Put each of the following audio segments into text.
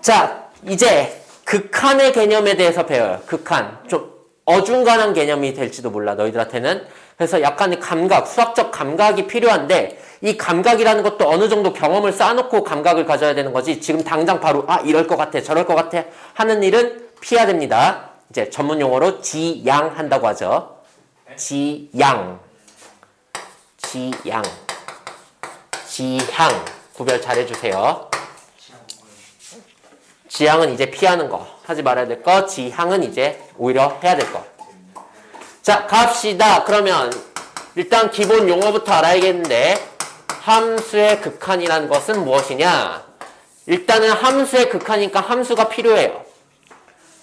자, 이제 극한의 개념에 대해서 배워요. 극한. 좀 어중간한 개념이 될지도 몰라, 너희들한테는. 그래서 약간의 감각, 수학적 감각이 필요한데 이 감각이라는 것도 어느 정도 경험을 쌓아놓고 감각을 가져야 되는 거지 지금 당장 바로 이럴 것 같아, 저럴 것 같아 하는 일은 피해야 됩니다. 이제 전문 용어로 지양한다고 하죠. 지양. 지향. 구별 잘 해주세요. 지향은 이제 피하는 거, 하지 말아야 될 거. 지향은 이제 오히려 해야 될 거. 자, 갑시다. 그러면 일단 기본 용어부터 알아야겠는데 함수의 극한이라는 것은 무엇이냐? 일단은 함수의 극한이니까 함수가 필요해요.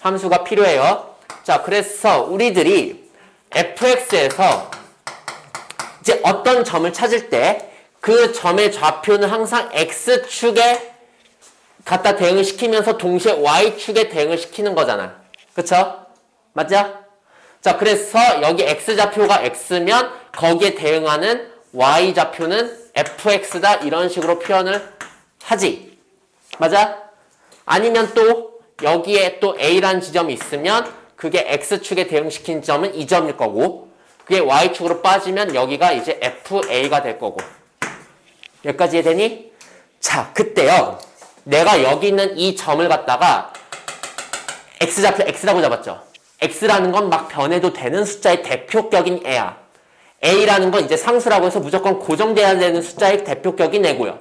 함수가 필요해요. 자, 그래서 우리들이 fx에서 이제 어떤 점을 찾을 때 그 점의 좌표는 항상 x축에 갖다 대응을 시키면서 동시에 y축에 대응을 시키는 거잖아. 그쵸? 맞죠? 자, 그래서 여기 x좌표가 x면 거기에 대응하는 y좌표는 fx다 이런 식으로 표현을 하지. 맞아? 아니면 또 여기에 또 a라는 지점이 있으면 그게 x축에 대응시킨 점은 이 점일 거고 그게 y축으로 빠지면 여기가 이제 fa가 될 거고. 여기까지 이해되니? 자, 그때요. 내가 여기 있는 이 점을 갖다가 x좌표 x라고 잡았죠. x라는 건 막 변해도 되는 숫자의 대표격인 애야. a라는 건 이제 상수라고 해서 무조건 고정돼야 되는 숫자의 대표격인 애고요.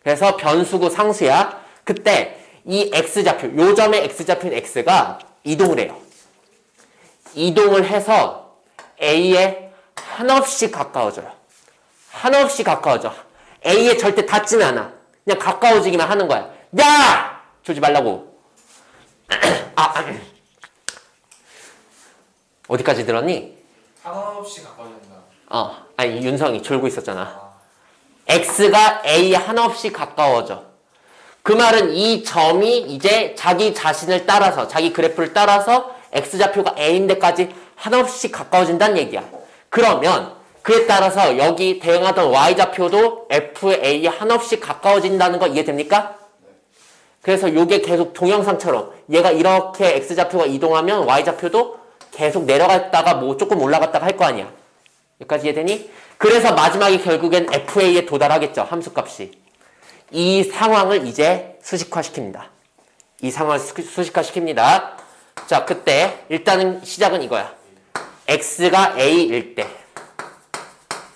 그래서 변수고 상수야. 그때 이 x좌표, 요 점의 x좌표인 x가 이동을 해요. 이동을 해서 a에 한없이 가까워져요. 한없이 가까워져. a에 절대 닿지는 않아. 그냥 가까워지기만 하는 거야. 야! 조지 말라고. 어디까지 들었니? 한없이 가까워진다. 아니 윤성이 졸고 있었잖아. x가 a에 한없이 가까워져. 그 말은 이 점이 이제 자기 자신을 따라서, 자기 그래프를 따라서 x좌표가 a인 데까지 한없이 가까워진다는 얘기야. 그러면 그에 따라서 여기 대응하던 y좌표도 fa에 한없이 가까워진다는 거 이해됩니까? 그래서 요게 계속 동영상처럼 얘가 이렇게 x좌표가 이동하면 y좌표도 계속 내려갔다가 뭐 조금 올라갔다가 할 거 아니야. 여기까지 이해되니? 그래서 마지막에 결국엔 fa에 도달하겠죠. 함수값이. 이 상황을 이제 수식화시킵니다. 이 상황을 수식화시킵니다. 자, 그때 일단은 시작은 이거야. x가 a일 때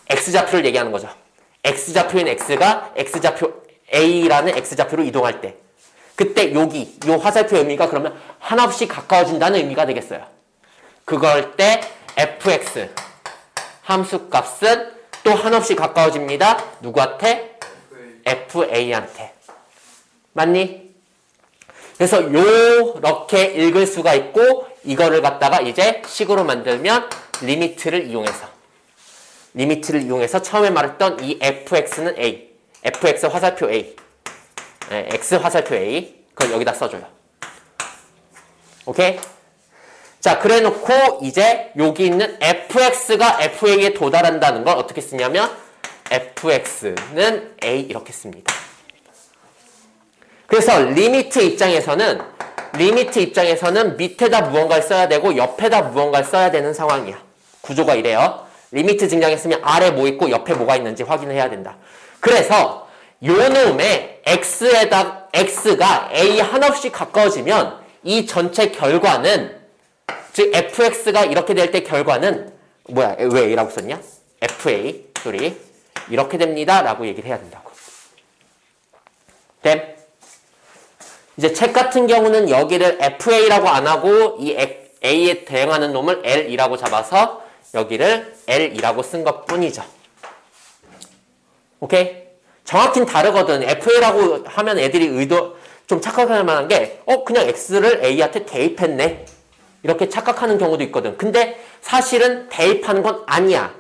x좌표를 얘기하는 거죠. x좌표인 x가 x좌표 a라는 x좌표로 이동할 때 그때 여기 요 화살표 의미가 그러면 한없이 가까워진다는 의미가 되겠어요. 그걸 때 fx 함수값은 또 한없이 가까워집니다. 누구한테? fa한테. 맞니? 그래서 요렇게 읽을 수가 있고 이거를 갖다가 이제 식으로 만들면 리미트를 이용해서 처음에 말했던 이 fx는 a, fx 화살표 a, x 화살표 a, 그걸 여기다 써줘요. 오케이? 자, 그래 놓고 이제 여기 있는 fx가 fa에 도달한다는 걸 어떻게 쓰냐면 fx는 a 이렇게 씁니다. 그래서 리미트 입장에서는 밑에다 무언가를 써야 되고 옆에다 무언가를 써야 되는 상황이야. 구조가 이래요. 리미트 증량했으면 아래 뭐 있고 옆에 뭐가 있는지 확인을 해야 된다. 그래서 요 놈의 x가 a 한없이 가까워지면 이 전체 결과는 즉 fx가 이렇게 될 때 결과는 뭐야? 왜 a라고 썼냐? fa 소리 이렇게 됩니다 라고 얘기를 해야 된다고. 됨? 이제 책 같은 경우는 여기를 fa라고 안 하고 이 a에 대응하는 놈을 l이라고 잡아서 여기를 l이라고 쓴 것 뿐이죠. 오케이? 정확히는 다르거든. fa라고 하면 애들이 좀 착각할 만한 게 그냥 x를 a한테 대입했네. 이렇게 착각하는 경우도 있거든. 근데 사실은 대입하는 건 아니야.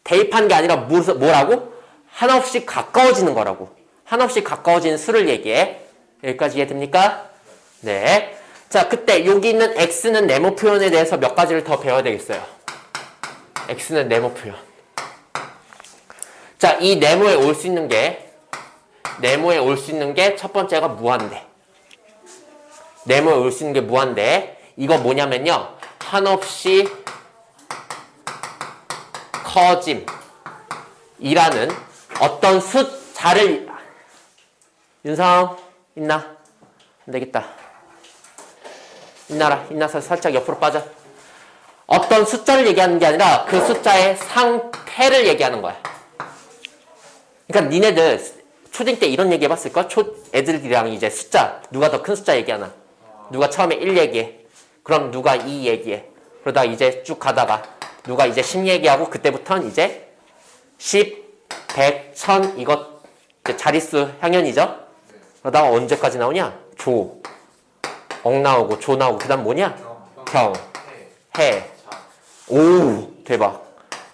대입하는 게 아니라 뭐라고? 한없이 가까워지는 거라고. 한없이 가까워지는 수를 얘기해. 여기까지 이해됩니까? 네. 자, 그때 여기 있는 x는 네모 표현에 대해서 몇 가지를 더 배워야 되겠어요. x는 네모 표현. 자, 이 네모에 올 수 있는 게 첫 번째가 무한대. 네모에 올 수 있는 게 무한대. 이거 뭐냐면요. 한없이 커짐이라는 어떤 숫자를 윤성 있나? 안 되겠다. 있나서 살짝 옆으로 빠져. 어떤 숫자를 얘기하는 게 아니라 그 숫자의 상태를 얘기하는 거야. 그러니까 니네들 초딩 때 이런 얘기 해봤을걸? 애들이랑 이제 숫자 누가 더 큰 숫자 얘기하나? 누가 처음에 1 얘기해. 그럼 누가 2 얘기해. 그러다 이제 쭉 가다가 누가 이제 10 얘기하고 그때부터는 이제 10, 100, 1000 이것 자릿수 향연이죠? 그러다가 언제까지 나오냐? 조, 억 나오고 조 나오고 그 다음 뭐냐? 병, 해. 오 대박.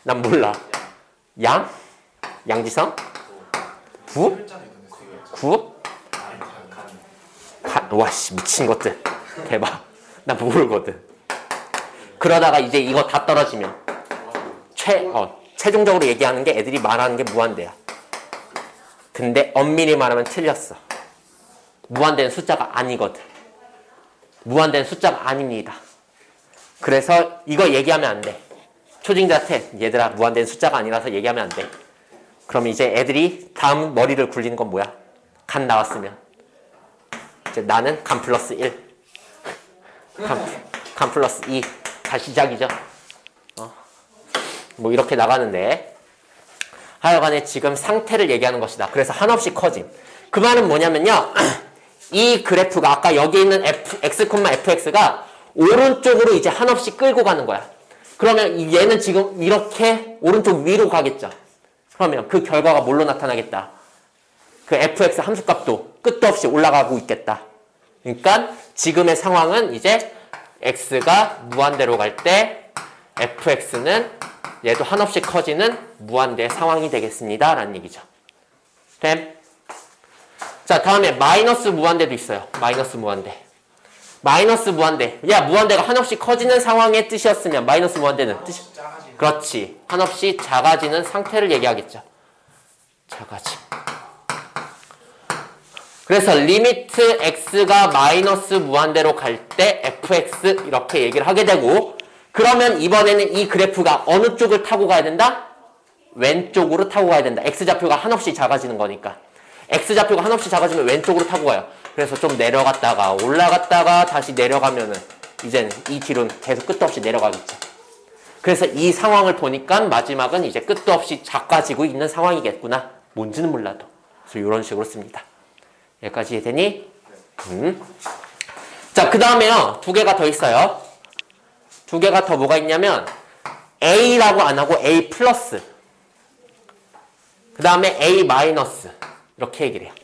난 몰라. 양? 양지성? 구? 구? 와씨 미친 것들. 대박. 나 모르거든. 그러다가 이제 이거 다 떨어지면 최종적으로 얘기하는 게 애들이 말하는 게 무한대야. 근데 엄밀히 말하면 틀렸어. 무한대는 숫자가 아니거든. 무한대는 숫자가 아닙니다. 그래서 이거 얘기하면 안 돼. 초딩자한테 얘들아 무한대는 숫자가 아니라서 얘기하면 안 돼. 그럼 이제 애들이 다음 머리를 굴리는 건 뭐야? 간 나왔으면 이제 나는 간 플러스 1 간 플러스 2 다 시작이죠. 뭐 이렇게 나가는데 하여간에 지금 상태를 얘기하는 것이다. 그래서 한없이 커짐. 그 말은 뭐냐면요. 이 그래프가 아까 여기 있는 x, fx가 오른쪽으로 이제 한없이 끌고 가는 거야. 그러면 얘는 지금 이렇게 오른쪽 위로 가겠죠. 그러면 그 결과가 뭘로 나타나겠다. 그 fx 함수값도 끝도 없이 올라가고 있겠다. 그러니까 지금의 상황은 이제 x가 무한대로 갈 때 fx는 얘도 한없이 커지는 무한대 상황이 되겠습니다. 라는 얘기죠. 됨? 자, 다음에 마이너스 무한대도 있어요. 마이너스 무한대. 마이너스 무한대. 야, 무한대가 한없이 커지는 상황의 뜻이었으면 마이너스 무한대는 뜻이 그렇지. 한없이 작아지는 상태를 얘기하겠죠. 작아짐. 그래서 리미트 x가 마이너스 무한대로 갈 때 fx 이렇게 얘기를 하게 되고 그러면 이번에는 이 그래프가 어느 쪽을 타고 가야 된다? 왼쪽으로 타고 가야 된다. x좌표가 한없이 작아지는 거니까. x좌표가 한없이 작아지면 왼쪽으로 타고 가요. 그래서 좀 내려갔다가 올라갔다가 다시 내려가면은 이제는 이 뒤로는 계속 끝도 없이 내려가겠죠. 그래서 이 상황을 보니까 마지막은 이제 끝도 없이 작아지고 있는 상황이겠구나. 뭔지는 몰라도. 그래서 이런 식으로 씁니다. 여기까지 이해되니? 자, 그 다음에요. 두 개가 더 있어요. 두 개가 더 뭐가 있냐면 A라고 안 하고 A 플러스 그 다음에 A 마이너스 이렇게 얘기를 해요.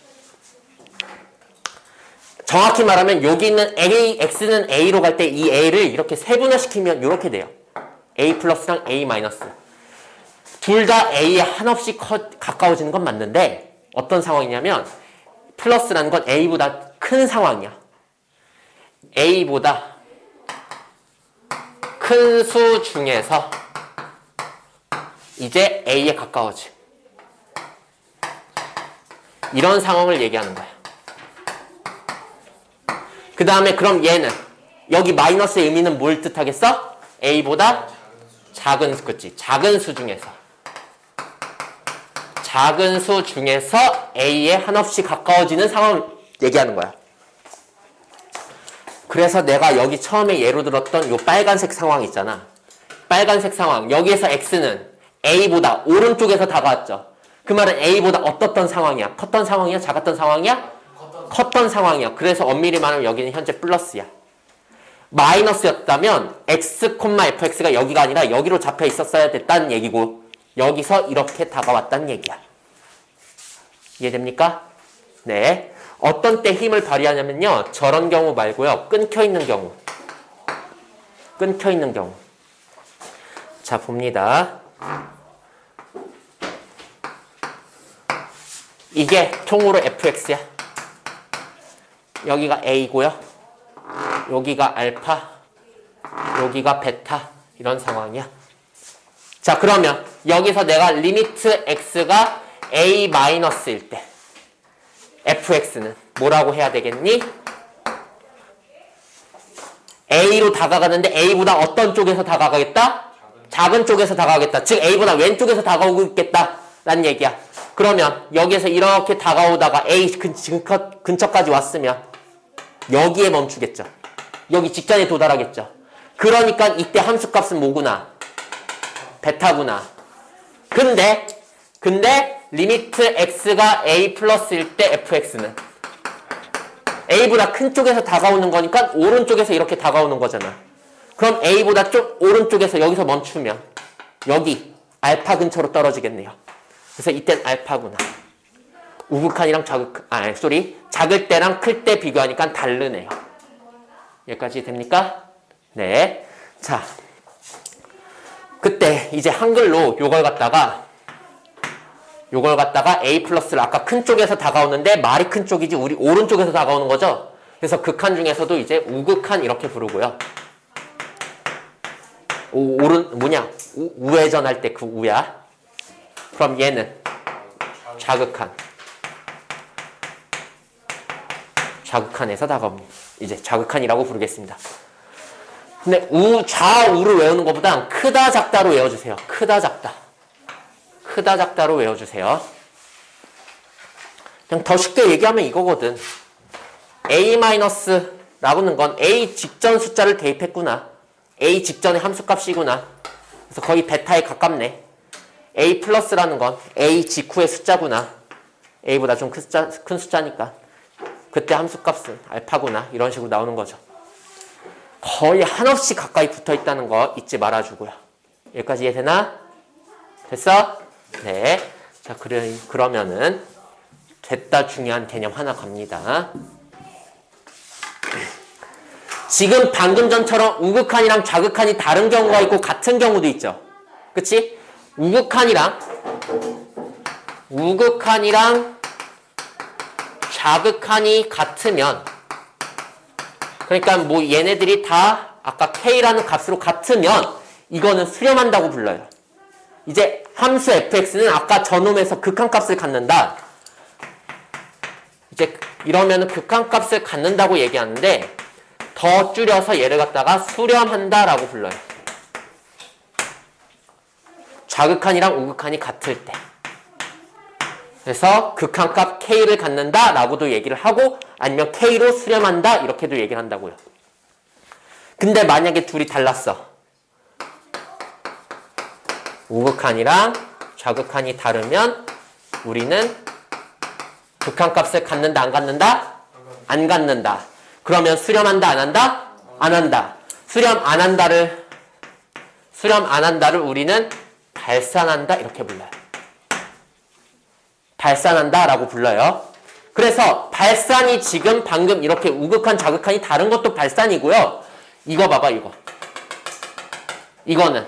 정확히 말하면 여기 있는 A, X는 A로 갈 때 이 A를 이렇게 세분화시키면 이렇게 돼요. A 플러스랑 A 마이너스 둘 다 A에 한없이 가까워지는 건 맞는데 어떤 상황이냐면 플러스라는 건 A보다 큰 상황이야. A보다 큰 수 중에서 이제 A에 가까워지. 이런 상황을 얘기하는 거야. 그 다음에 그럼 얘는 여기 마이너스의 의미는 뭘 뜻하겠어? A보다 작은 수, 그치? 작은 수 중에서 A에 한없이 가까워지는 상황을 얘기하는 거야. 그래서 내가 여기 처음에 예로 들었던 요 빨간색 상황 있잖아. 빨간색 상황. 여기에서 X는 A보다 오른쪽에서 다가왔죠. 그 말은 A보다 어떻던 상황이야? 컸던 상황이야? 작았던 상황이야? 컸던 상황이야. 그래서 엄밀히 말하면 여기는 현재 플러스야. 마이너스였다면 X, fx가 여기가 아니라 여기로 잡혀 있었어야 됐다는 얘기고 여기서 이렇게 다가왔다는 얘기야. 이해됩니까? 네. 어떤 때 힘을 발휘하냐면요. 저런 경우 말고요. 끊겨있는 경우. 자, 봅니다. 이게 통으로 fx야. 여기가 a고요. 여기가 알파, 여기가 베타 이런 상황이야. 자, 그러면 여기서 내가 리미트 x가 a 마이너스일 때 fx는 뭐라고 해야 되겠니? A로 다가가는데 A보다 어떤 쪽에서 다가가겠다? 작은 쪽에서 다가오겠다. 즉 A보다 왼쪽에서 다가오고 있겠다 라는 얘기야. 그러면 여기에서 이렇게 다가오다가 A 근처까지 왔으면 여기에 멈추겠죠. 여기 직전에 도달하겠죠. 그러니까 이때 함수값은 뭐구나? 베타구나. 근데 리미트 x가 a 플러스일 때 fx는 a보다 큰 쪽에서 다가오는 거니까 오른쪽에서 이렇게 다가오는 거잖아. 그럼 a보다 좀 오른쪽에서 여기서 멈추면 여기 알파 근처로 떨어지겠네요. 그래서 이땐 알파구나. 우극한이랑 작을 때랑 클 때 비교하니까 다르네요. 여기까지 됩니까? 네. 자, 그때 이제 한글로 요걸 갖다가 A 플러스를 아까 큰 쪽에서 다가오는데 말이 큰 쪽이지 우리 오른쪽에서 다가오는 거죠? 그래서 극한 중에서도 이제 우극한 이렇게 부르고요. 우회전할 때 그 우야. 그럼 얘는 자극한에서 다가옵니다. 이제 자극한이라고 부르겠습니다. 근데 좌우를 외우는 것보다 크다 작다로 외워주세요. 크다 작다로 외워주세요. 그냥 더 쉽게 얘기하면 이거거든. A-라고는 건 A 직전 숫자를 대입했구나. A 직전의 함수값이구나. 그래서 거의 베타에 가깝네. A 플러스라는 건 A 직후의 숫자구나. A보다 좀 큰 숫자니까. 그때 함수값은 알파구나. 이런 식으로 나오는 거죠. 거의 한없이 가까이 붙어 있다는 거 잊지 말아주고요. 여기까지 이해되나? 됐어? 네. 자, 그러면은 됐다 중요한 개념 하나 갑니다. 지금 방금 전처럼 우극한이랑 좌극한이 다른 경우가 있고 같은 경우도 있죠. 그치? 우극한이랑 좌극한이 같으면 그러니까 뭐 얘네들이 다 아까 K라는 값으로 같으면 이거는 수렴한다고 불러요. 이제 함수 fx는 아까 저놈에서 극한값을 갖는다. 이제 이러면 극한값을 갖는다고 얘기하는데 더 줄여서 얘를 갖다가 수렴한다라고 불러요. 좌극한이랑 우극한이 같을 때. 그래서 극한값 K를 갖는다라고도 얘기를 하고 아니면 K로 수렴한다 이렇게도 얘기를 한다고요. 근데 만약에 둘이 달랐어. 우극한이랑 좌극한이 다르면 우리는 극한값을 갖는다 안 갖는다? 안 갖는다. 그러면 수렴한다 안 한다? 안 한다. 수렴 안 한다를 우리는 발산한다 이렇게 불러요. 발산한다 라고 불러요. 그래서 발산이 지금 방금 이렇게 우극한 좌극한이 다른 것도 발산이고요. 이거 봐봐 이거. 이거는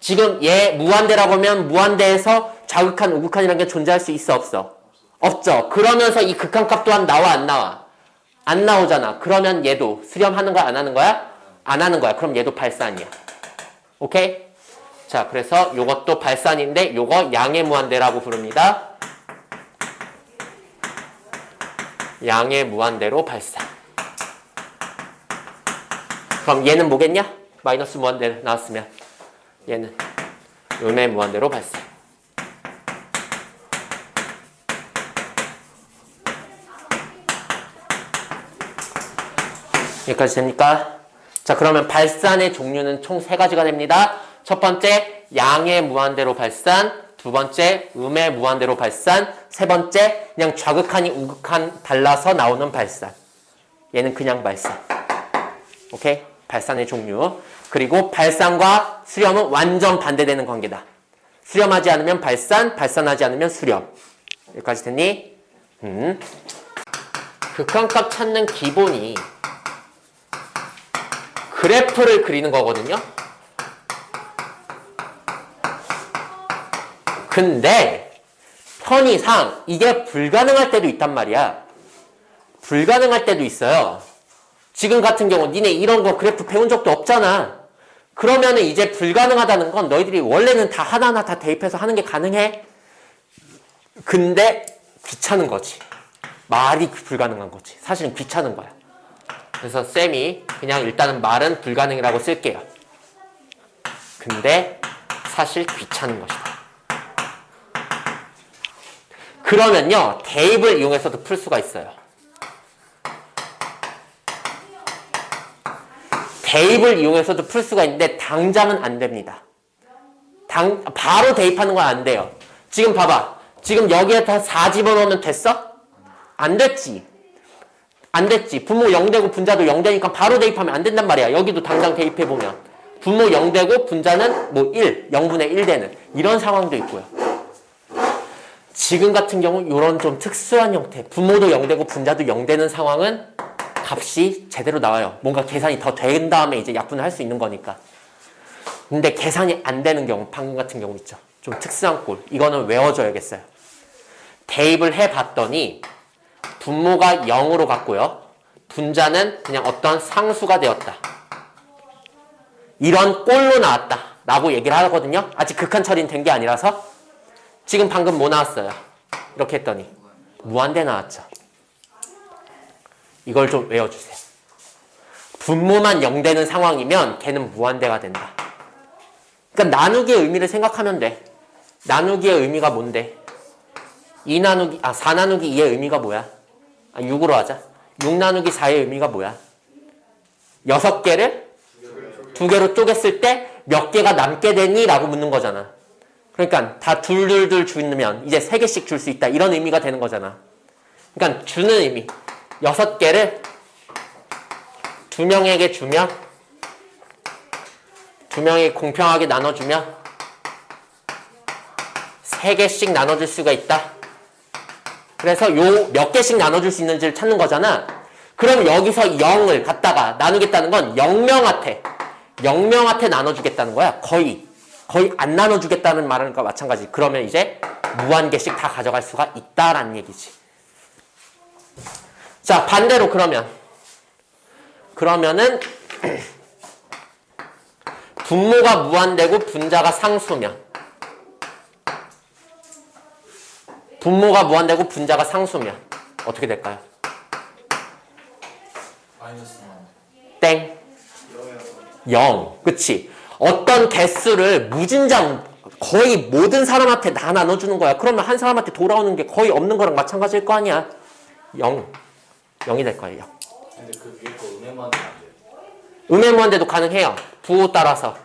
지금 얘 무한대라고 하면 무한대에서 좌극한 우극한이라는 게 존재할 수 있어 없어? 없죠. 그러면서 이 극한값 또한 나와 안 나와? 안 나오잖아. 그러면 얘도 수렴하는 거야 안 하는 거야? 안 하는 거야. 그럼 얘도 발산이야. 오케이? 자, 그래서 요것도 발산인데 요거 양의 무한대라고 부릅니다. 양의 무한대로 발산. 그럼 얘는 뭐겠냐? 마이너스 무한대 나왔으면 얘는 음의 무한대로 발산. 여기까지 됩니까? 자, 그러면 발산의 종류는 총 3가지가 됩니다. 첫 번째, 양의 무한대로 발산. 두 번째, 음의 무한대로 발산. 세 번째, 그냥 좌극한이 우극한 달라서 나오는 발산. 얘는 그냥 발산. 오케이? 발산의 종류. 그리고 발산과 수렴은 완전 반대되는 관계다. 수렴하지 않으면 발산, 발산하지 않으면 수렴. 여기까지 됐니? 극한값 찾는 기본이 그래프를 그리는 거거든요. 근데 편의상 이게 불가능할 때도 있단 말이야. 불가능할 때도 있어요. 지금 같은 경우 니네 이런 거 그래프 배운 적도 없잖아. 그러면은 이제 불가능하다는 건 너희들이 원래는 다 하나하나 다 대입해서 하는 게 가능해. 근데 귀찮은 거지. 말이 불가능한 거지. 사실은 귀찮은 거야. 그래서 쌤이 그냥 일단은 말은 불가능이라고 쓸게요. 근데 사실 귀찮은 것이다. 그러면요, 대입을 이용해서도 풀 수가 있어요. 대입을 이용해서도 풀 수가 있는데 당장은 안 됩니다. 바로 대입하는 건 안 돼요. 지금 봐봐. 지금 여기에 다 4 집어넣으면 됐어? 안 됐지. 안 됐지. 분모 0되고 분자도 0되니까 바로 대입하면 안 된단 말이야. 여기도 당장 대입해보면. 분모 0되고 분자는 뭐 1, 0분의 1 되는 이런 상황도 있고요. 지금 같은 경우 이런 좀 특수한 형태, 분모도 0되고 분자도 0 되는 상황은 값이 제대로 나와요. 뭔가 계산이 더 된 다음에 이제 약분을 할 수 있는 거니까. 근데 계산이 안 되는 경우, 방금 같은 경우 있죠. 좀 특수한 꼴. 이거는 외워줘야겠어요. 대입을 해봤더니 분모가 0으로 갔고요. 분자는 그냥 어떤 상수가 되었다. 이런 꼴로 나왔다. 라고 얘기를 하거든요. 아직 극한 처리는 된 게 아니라서. 지금 방금 뭐 나왔어요? 이렇게 했더니 무한대 나왔죠. 이걸 좀 외워주세요. 분모만 0 되는 상황이면 걔는 무한대가 된다. 그러니까 나누기의 의미를 생각하면 돼. 나누기의 의미가 뭔데? 4 나누기 2의 의미가 뭐야? 6으로 하자. 6 나누기 4의 의미가 뭐야? 6개를 2개로 쪼갰을 때 몇 개가 남게 되니? 라고 묻는 거잖아. 그러니까 다 둘둘둘 주면 이제 3개씩 줄 수 있다. 이런 의미가 되는 거잖아. 그러니까 주는 의미. 6개를 2명에게 주며 2명이 공평하게 나눠주며 3개씩 나눠줄 수가 있다. 그래서 요 몇 개씩 나눠줄 수 있는지를 찾는 거잖아. 그럼 여기서 0을 갖다가 나누겠다는 건 0명한테 나눠주겠다는 거야. 거의 안 나눠주겠다는 말과 마찬가지. 그러면 이제 무한 개씩 다 가져갈 수가 있다라는 얘기지. 자, 반대로 그러면은 분모가 무한대고 분자가 상수면 어떻게 될까요? 마이너스 땡. 0. 그치? 어떤 개수를 무진장 거의 모든 사람한테 다 나눠주는 거야. 그러면 한 사람한테 돌아오는 게 거의 없는 거랑 마찬가지일 거 아니야. 0이 될 거예요. 근데 그 위에 거 음해만 안 돼요. 음해무한대도 가능해요. 부호 따라서.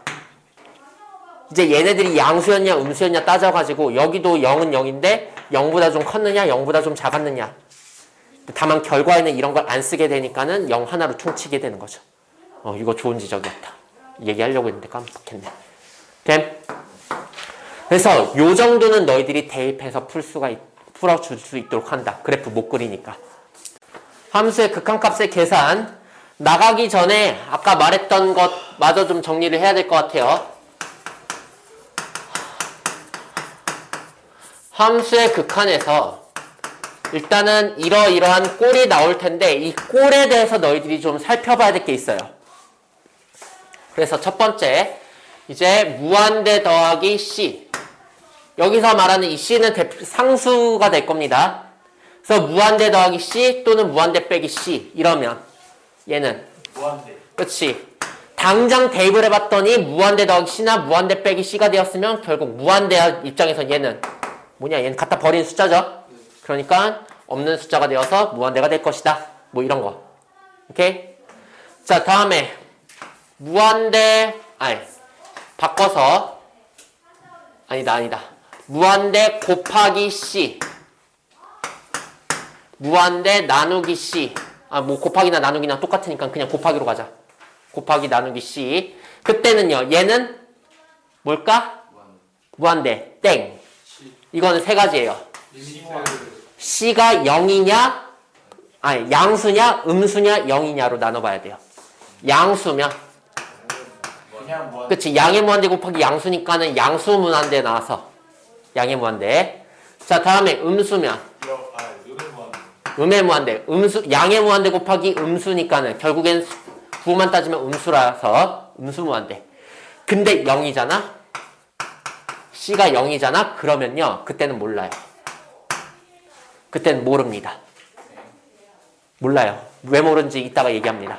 이제 얘네들이 양수였냐 음수였냐 따져가지고 여기도 0은 0인데 0보다 좀 컸느냐 0보다 좀 작았느냐. 다만 결과에는 이런 걸 안 쓰게 되니까는 0 하나로 퉁치게 되는 거죠. 이거 좋은 지적이었다. 얘기하려고 했는데 깜빡했네. 됨? 그래서 요 정도는 너희들이 대입해서 풀어줄 수 있도록 한다. 그래프 못 그리니까. 함수의 극한값의 계산 나가기 전에 아까 말했던 것마저 좀 정리를 해야 될 것 같아요. 함수의 극한에서 일단은 이러이러한 꼴이 나올 텐데 이 꼴에 대해서 너희들이 좀 살펴봐야 될 게 있어요. 그래서 첫 번째 이제 무한대 더하기 C. 여기서 말하는 이 C는 상수가 될 겁니다. 그래서 무한대 더하기 C 또는 무한대 빼기 C 이러면 얘는 무한대. 그렇지. 당장 대입을 해봤더니 무한대 더하기 C나 무한대 빼기 C가 되었으면 결국 무한대 입장에서 얘는 얘는 갖다 버린 숫자죠. 그러니까 없는 숫자가 되어서 무한대가 될 것이다. 뭐 이런 거. 오케이? 자, 다음에 바꿔서 아니다. 무한대 곱하기 C. 무한대 나누기 C. 뭐 곱하기나 나누기나 똑같으니까 그냥 곱하기로 가자. 곱하기 나누기 C. 그때는요. 얘는 뭘까? 무한대. 땡. 이거는 세 가지예요. C가 0이냐? 양수냐? 음수냐? 0이냐로 나눠봐야 돼요. 양수면 그냥 무한대. 그치. 양의 무한대 곱하기 양수니까는 양수 무한대 나와서 양의 무한대. 자, 다음에 음수면 음의 무한대. 양의 무한대 곱하기 음수니까는 결국엔 부호만 따지면 음수라서 음수 무한대. 근데 0이잖아? C가 0이잖아? 그러면요. 그때는 몰라요. 그때는 모릅니다. 몰라요. 왜 모르는지 이따가 얘기합니다.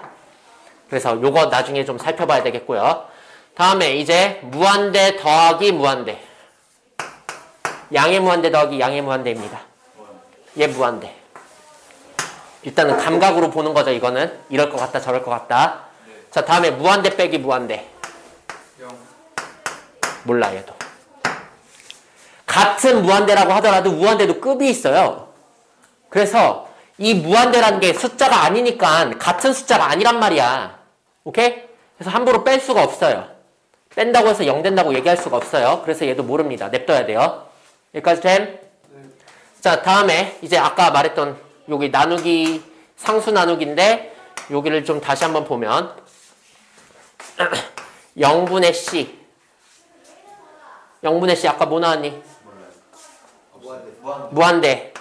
그래서 요거 나중에 좀 살펴봐야 되겠고요. 다음에 이제 무한대 더하기 무한대. 양의 무한대 더하기 양의 무한대입니다. 얘 무한대. 일단은 감각으로 보는 거죠. 이거는 이럴 것 같다 저럴 것 같다. 자, 다음에 무한대 빼기 무한대. 몰라 얘도. 같은 무한대라고 하더라도 무한대도 급이 있어요. 그래서 이 무한대라는 게 숫자가 아니니까 같은 숫자가 아니란 말이야. 오케이? 그래서 함부로 뺄 수가 없어요. 뺀다고 해서 0 된다고 얘기할 수가 없어요. 그래서 얘도 모릅니다. 냅둬야 돼요. 여기까지 됨? 자, 다음에 이제 아까 말했던 여기 나누기, 상수 나누기인데 여기를 좀 다시 한번 보면 0분의 C 0분의 C 아까 뭐 나왔니? 무한대.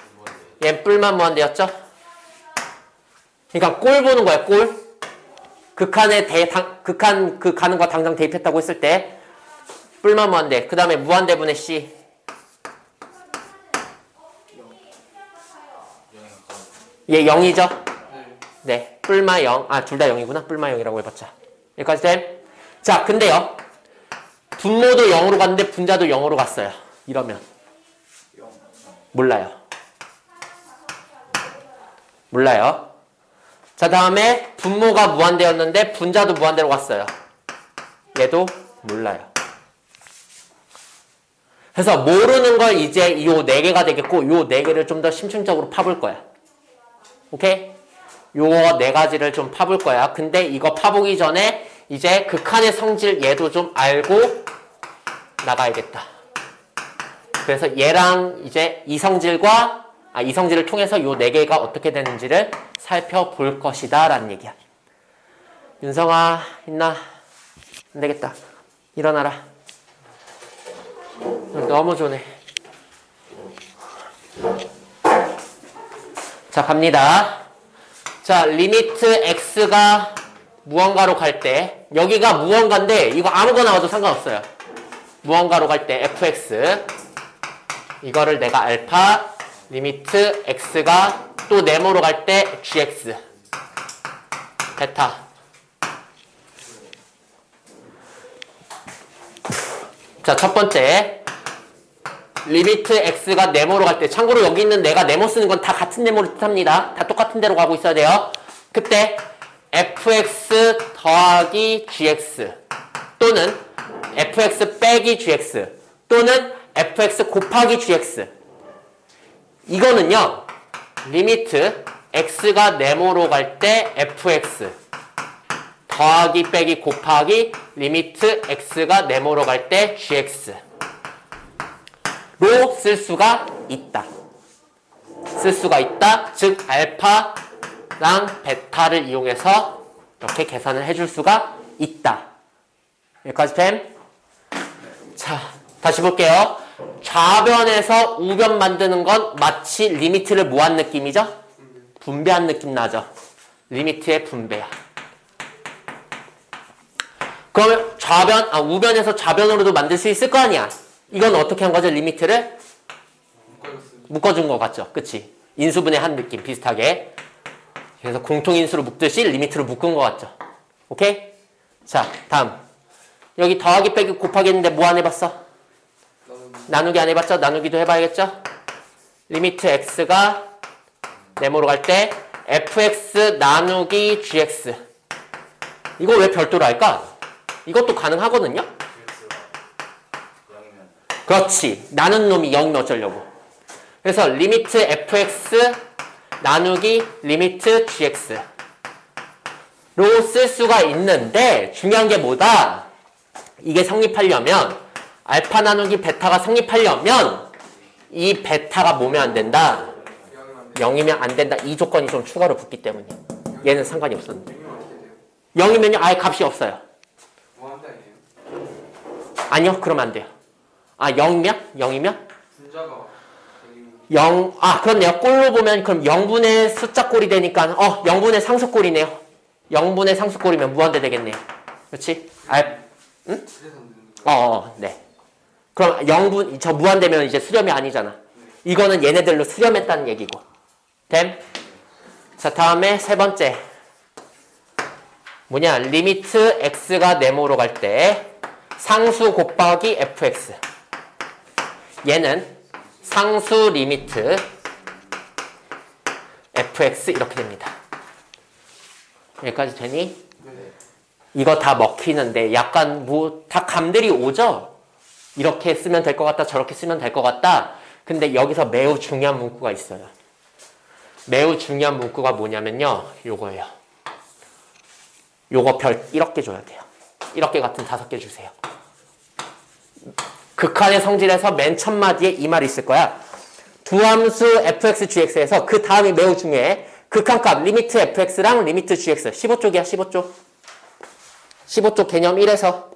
얘 뿔만 무한대였죠? 그러니까 꼴 보는 거야, 꼴. 극한에 극한 그 가는 거 당장 대입했다고 했을 때 뿔만 무한대. 그 다음에 무한대분의 C. 얘 0이죠? 네. 뿔마 0. 아, 둘 다 0이구나. 뿔마 0이라고 해봤자. 여기까지 됨? 자, 근데요. 분모도 0으로 갔는데 분자도 0으로 갔어요. 이러면. 몰라요. 몰라요. 자, 다음에 분모가 무한대였는데 분자도 무한대로 갔어요. 얘도 몰라요. 그래서 모르는 걸 이제 요 4개가 되겠고 요 4개를 좀 더 심층적으로 파볼 거야. 오케이? 요 4가지를 좀 파볼 거야. 근데 이거 파보기 전에 이제 극한의 성질 얘도 좀 알고 나가야겠다. 그래서 얘랑 이제 이 성질을 통해서 요 4개가 어떻게 되는지를 살펴볼 것이다 라는 얘기야. 윤성아 있나? 안 되겠다. 일어나라. 너무 좋네. 자, 갑니다. 자, 리미트 x가 무언가로 갈 때 여기가 무언가인데 이거 아무거나 와도 상관없어요. 무언가로 갈 때 fx 이거를 내가 알파 리미트 x가 또 네모로 갈 때 gx 베타. 자, 첫 번째 리미트 x가 네모로 갈 때, 참고로 여기 있는 내가 네모 쓰는 건 다 같은 네모를 뜻합니다. 다 똑같은 데로 가고 있어야 돼요. 그때 fx 더하기 gx 또는 fx 빼기 gx 또는 fx 곱하기 gx 이거는요 리미트 x가 네모로 갈 때 fx 더하기 빼기 곱하기 리미트 x가 네모로 갈 때 gx 로 쓸 수가 있다. 쓸 수가 있다. 즉 알파랑 베타를 이용해서 이렇게 계산을 해줄 수가 있다. 여기까지 됨? 자, 다시 볼게요. 좌변에서 우변 만드는 건 마치 리미트를 뭐한 느낌이죠? 분배한 느낌 나죠? 리미트의 분배야. 그러면 우변에서 좌변으로도 만들 수 있을 거 아니야? 이건 어떻게 한 거죠? 리미트를? 묶어준 거 같죠? 그치? 인수분해 한 느낌 비슷하게. 그래서 공통인수로 묶듯이 리미트로 묶은 거 같죠? 오케이? 자, 다음. 여기 더하기 빼기 곱하기 했는데 뭐 안 해봤어? 나누기 안 해봤죠? 나누기도 해봐야겠죠? 리미트 x가 네모로 갈 때 fx 나누기 gx 이거 왜 별도로 할까? 이것도 가능하거든요? 그렇지. 나눈 놈이 0이면 어쩌려고. 그래서 리미트 fx 나누기 리미트 gx 로 쓸 수가 있는데 중요한 게 뭐다? 이게 성립하려면 알파 나누기 베타가 성립하려면 이 베타가 뭐면 안 된다? 0이면 안 된다. 이 조건이 좀 추가로 붙기 때문에 얘는 상관이 없었는데 0이면요 아예 값이 없어요. 아니요. 그러면 안 돼요. 아, 0이면? 0이면? 분자가 0, 그렇네요. 꼴로 보면 그럼 0분의 숫자 꼴이 되니까 0분의 상수 꼴이네요. 0분의 상수 꼴이면 무한대 되겠네요. 그렇지? 응? 네. 그럼 0분, 저 무한대면 이제 수렴이 아니잖아. 이거는 얘네들로 수렴했다는 얘기고. 됨? 자, 다음에 세 번째. 뭐냐? 리미트 x가 네모로 갈 때 상수 곱하기 fx. 얘는 상수 리미트 fx 이렇게 됩니다. 여기까지 되니? 네. 이거 다 먹히는데 약간 뭐 다 감들이 오죠? 이렇게 쓰면 될 것 같다, 저렇게 쓰면 될 것 같다. 근데 여기서 매우 중요한 문구가 있어요. 매우 중요한 문구가 뭐냐면요. 요거예요. 요거 별 이렇게 줘야 돼요. 이렇게 같은 5개 주세요. 극한의 성질에서 맨 첫 마디에 이 말이 있을 거야. 두 함수 fx, gx에서 그 다음이 매우 중요해. 극한값 리미트 fx랑 리미트 gx. 15쪽이야, 15쪽. 15쪽 개념 1에서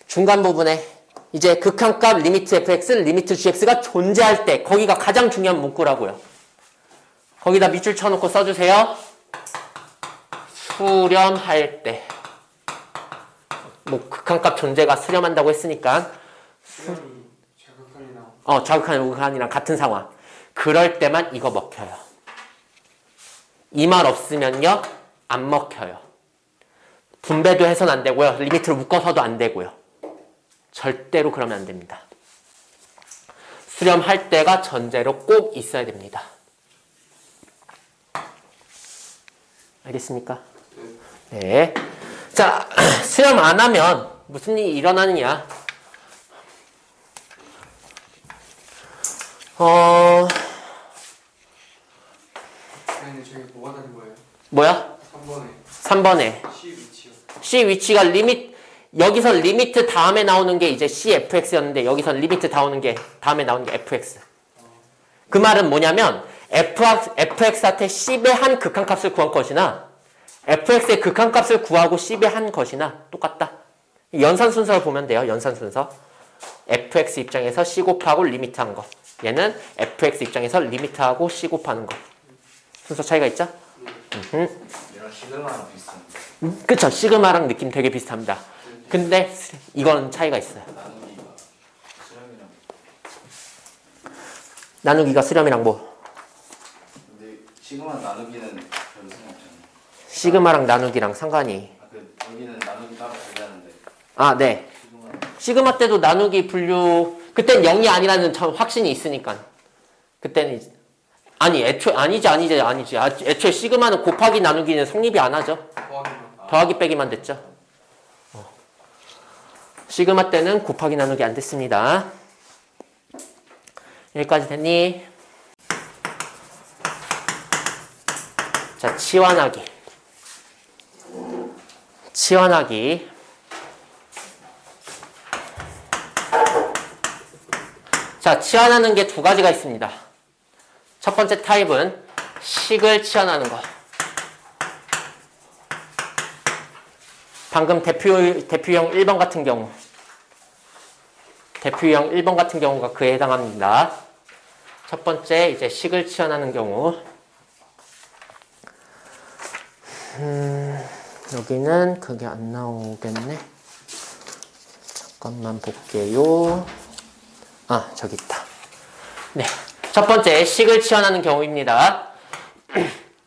중간 부분에 이제 극한값 리미트 fx, 리미트 gx가 존재할 때 거기가 가장 중요한 문구라고요. 거기다 밑줄 쳐놓고 써주세요. 수렴할 때. 뭐 극한값 존재가 수렴한다고 했으니까 자극한 우극한이랑 같은 상황. 그럴 때만 이거 먹혀요. 이 말 없으면요 안 먹혀요. 분배도 해서는 안 되고요. 리미트를 묶어서도 안 되고요. 절대로 그러면 안 됩니다. 수렴할 때가 전제로 꼭 있어야 됩니다. 알겠습니까? 네. 자, 수렴 안 하면 무슨 일이 일어나느냐? 아니 저기 뭐가 다른 거예요? 뭐야? 3번에 3번에 C 위치요. C 위치가 여기서 리미트 다음에 나오는 게 이제 CFX였는데 여기서 리미트 다음에 나오는 게 FX. 그 말은 뭐냐면 FX한테 C의 한 극한값을 구한 것이나 FX의 극한값을 구하고 C의 한 것이나 똑같다. 연산 순서를 보면 돼요. 연산 순서. FX 입장에서 C 곱하고 리미트한 거. 얘는 FX 입장에서 리미트하고 C 곱하는 거. 순서 차이가 있죠? 이런 시그마랑 비슷한데. 그쵸. 시그마랑 느낌 되게 비슷합니다. 근데 이건 차이가 있어요. 나누기가 수렴이랑. 나누기가 수렴이랑 뭐? 근데 시그마 나누기는 별로 상관없잖아요. 시그마랑 나누기랑 상관이. 여기는 나누기 따로 분리하는데. 아, 네. 시그마 때도 나누기 분류, 그땐 0이 아니라는 확신이 있으니까. 그때는, 아니지. 애초에 시그마는 곱하기 나누기는 성립이 안 하죠. 더하기 빼기만 됐죠. 시그마 때는 곱하기 나누기 안 됐습니다. 여기까지 됐니? 자, 치환하기. 자, 치환하는 게 두 가지가 있습니다. 첫 번째 타입은 식을 치환하는 거. 방금 대표형 1번 같은 경우. 대표형 1번 같은 경우가 그에 해당합니다. 첫 번째 이제 식을 치환하는 경우. 여기는 그게 안 나오겠네. 잠깐만 볼게요. 아, 저기 있다. 네. 첫 번째, 식을 치환하는 경우입니다.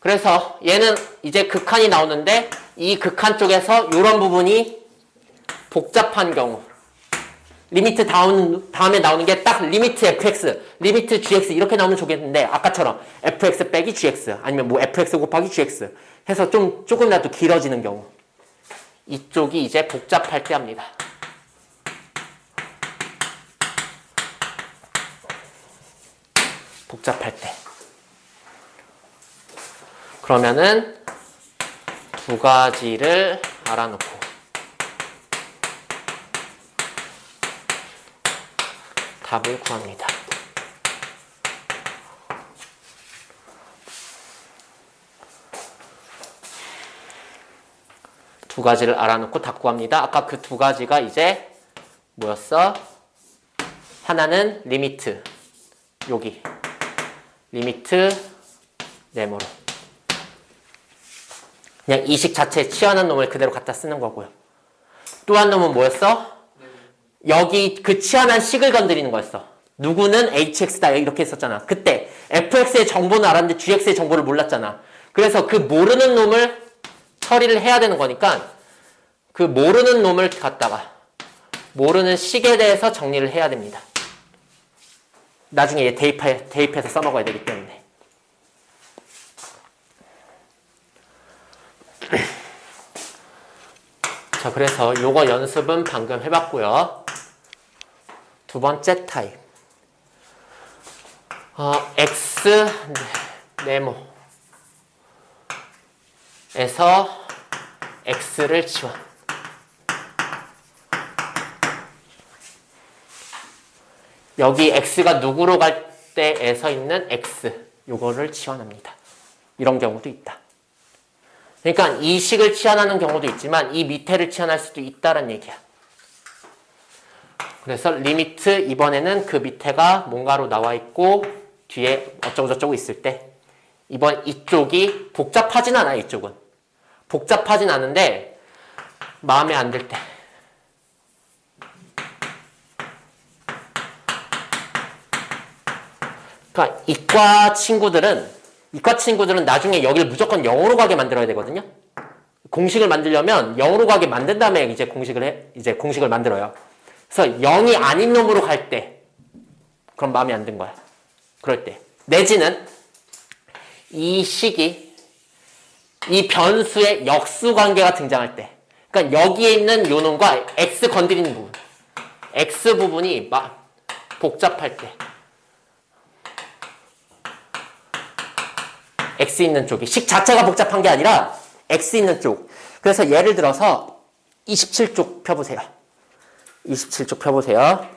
그래서 얘는 이제 극한이 나오는데 이 극한 쪽에서 이런 부분이 복잡한 경우. 리미트 다음에 나오는 게 딱 리미트 fx, 리미트 gx 이렇게 나오면 좋겠는데 아까처럼 fx 빼기 gx 아니면 뭐 fx 곱하기 gx 해서 조금이라도 길어지는 경우. 이쪽이 이제 복잡할 때 합니다. 복잡할 때. 그러면은 두 가지를 알아놓고 답을 구합니다. 두 가지를 알아놓고 답 구합니다. 아까 그 두 가지가 이제 뭐였어? 하나는 리미트. 여기. 리미트 네모로. 그냥 이 식 자체에 치환한 놈을 그대로 갖다 쓰는 거고요. 또 한 놈은 뭐였어? 여기 그 치환한 식을 건드리는 거였어. 누구는 hx다 이렇게 했었잖아. 그때 fx의 정보는 알았는데 gx의 정보를 몰랐잖아. 그래서 그 모르는 놈을 처리를 해야 되는 거니까 그 모르는 놈을 갖다가 모르는 식에 대해서 정리를 해야 됩니다. 나중에 대입해서 써먹어야 되기 때문에. 자, 그래서 요거 연습은 방금 해봤고요. 두 번째 타입. X 네모에서 X를 지원. 여기 X가 누구로 갈 때에서 있는 X, 요거를 치환합니다. 이런 경우도 있다. 그러니까 이 식을 치환하는 경우도 있지만 이 밑에를 치환할 수도 있다는 얘기야. 그래서 리미트 이번에는 그 밑에가 뭔가로 나와 있고 뒤에 어쩌고저쩌고 있을 때 이번 이쪽이 복잡하진 않아요. 이쪽은. 복잡하진 않은데 마음에 안 들 때. 그러니까 이과 친구들은 나중에 여기를 무조건 0으로 가게 만들어야 되거든요. 공식을 만들려면 0으로 가게 만든 다음에 이제 공식을 만들어요. 그래서 0이 아닌 놈으로 갈 때, 그럼 마음에 안 든 거야. 그럴 때. 내지는 이 식이 이 변수의 역수 관계가 등장할 때. 그러니까 여기에 있는 요 놈과 x 건드리는 부분. x 부분이 막 복잡할 때. x 있는 쪽이. 식 자체가 복잡한 게 아니라 x 있는 쪽. 그래서 예를 들어서 27쪽 펴보세요. 27쪽 펴보세요.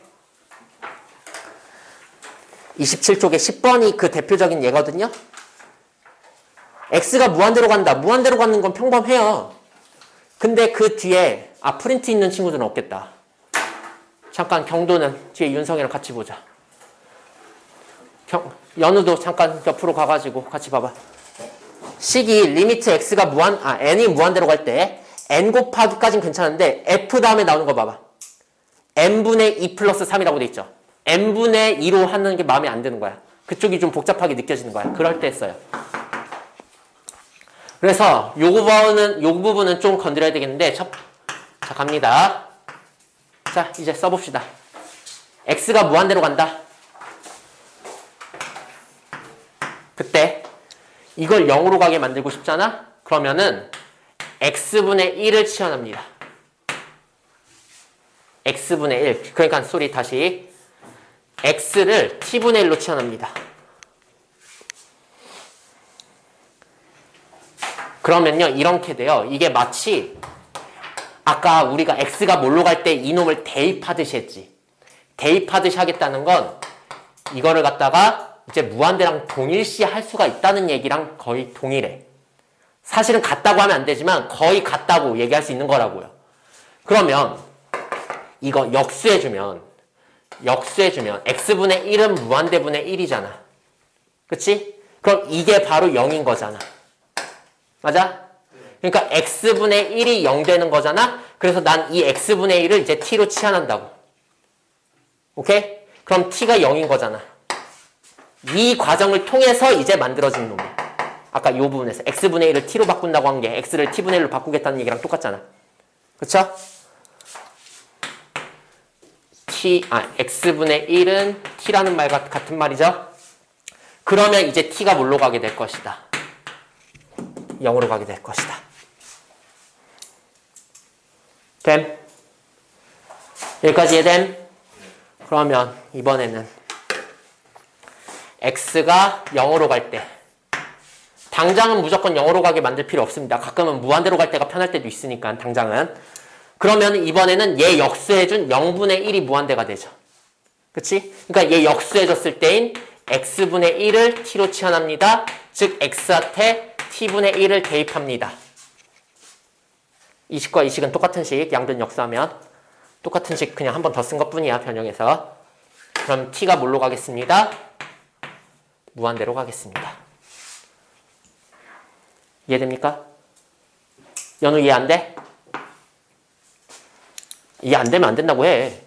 27쪽에 10번이 그 대표적인 예거든요. x가 무한대로 간다. 무한대로 가는 건 평범해요. 근데 그 뒤에 프린트 있는 친구들은 없겠다. 잠깐 경도는 뒤에 윤성이랑 같이 보자. 연우도 잠깐 옆으로 가가지고 같이 봐봐. 식이 리미트 x가 n이 무한대로 갈 때 n 곱하기까지는 괜찮은데 f 다음에 나오는 거 봐봐. n분의 2 플러스 3이라고 돼 있죠. n분의 2로 하는 게 마음에 안 드는 거야. 그쪽이 좀 복잡하게 느껴지는 거야. 그럴 때 써요. 그래서 요 부분은 좀 건드려야 되겠는데 자, 갑니다. 자, 이제 써봅시다. x가 무한대로 간다. 그때 이걸 0으로 가게 만들고 싶잖아? 그러면은 x분의 1을 치환합니다. x분의 1. 그러니까 다시 x를 t분의 1로 치환합니다. 그러면요 이렇게 돼요. 이게 마치 아까 우리가 x가 뭘로 갈 때 이놈을 대입하듯이 했지. 대입하듯이 하겠다는 건 이거를 갖다가 이제 무한대랑 동일시 할 수가 있다는 얘기랑 거의 동일해. 사실은 같다고 하면 안 되지만 거의 같다고 얘기할 수 있는 거라고요. 그러면 이거 역수해주면 x분의 1은 무한대분의 1이잖아. 그치? 그럼 이게 바로 0인 거잖아. 맞아? 그러니까 x분의 1이 0 되는 거잖아. 그래서 난 이 x분의 1을 이제 t로 치환한다고. 오케이? 그럼 t가 0인 거잖아. 이 과정을 통해서 이제 만들어진 놈이야. 아까 이 부분에서 x분의 1을 t로 바꾼다고 한 게 x를 t분의 1로 바꾸겠다는 얘기랑 똑같잖아. 그쵸? x분의 1은 t라는 말과 같은 말이죠. 그러면 이제 t가 뭘로 가게 될 것이다. 0으로 가게 될 것이다. 됨? 여기까지 이해됨? 그러면 이번에는 x가 0으로 갈 때 당장은 무조건 0으로 가게 만들 필요 없습니다. 가끔은 무한대로 갈 때가 편할 때도 있으니까 당장은. 그러면 이번에는 얘 역수해준 0분의 1이 무한대가 되죠. 그치? 그러니까 얘 역수해줬을 때인 x분의 1을 t로 치환합니다. 즉 x한테 t분의 1을 대입합니다. 이 식과 이 식은 똑같은 식, 양변 역수하면 똑같은 식 그냥 한 번 더 쓴 것뿐이야, 변형해서. 그럼 t가 뭘로 가겠습니다? 무한대로 가겠습니다. 이해됩니까? 연우 이해 안 돼? 이해 안 되면 안 된다고 해.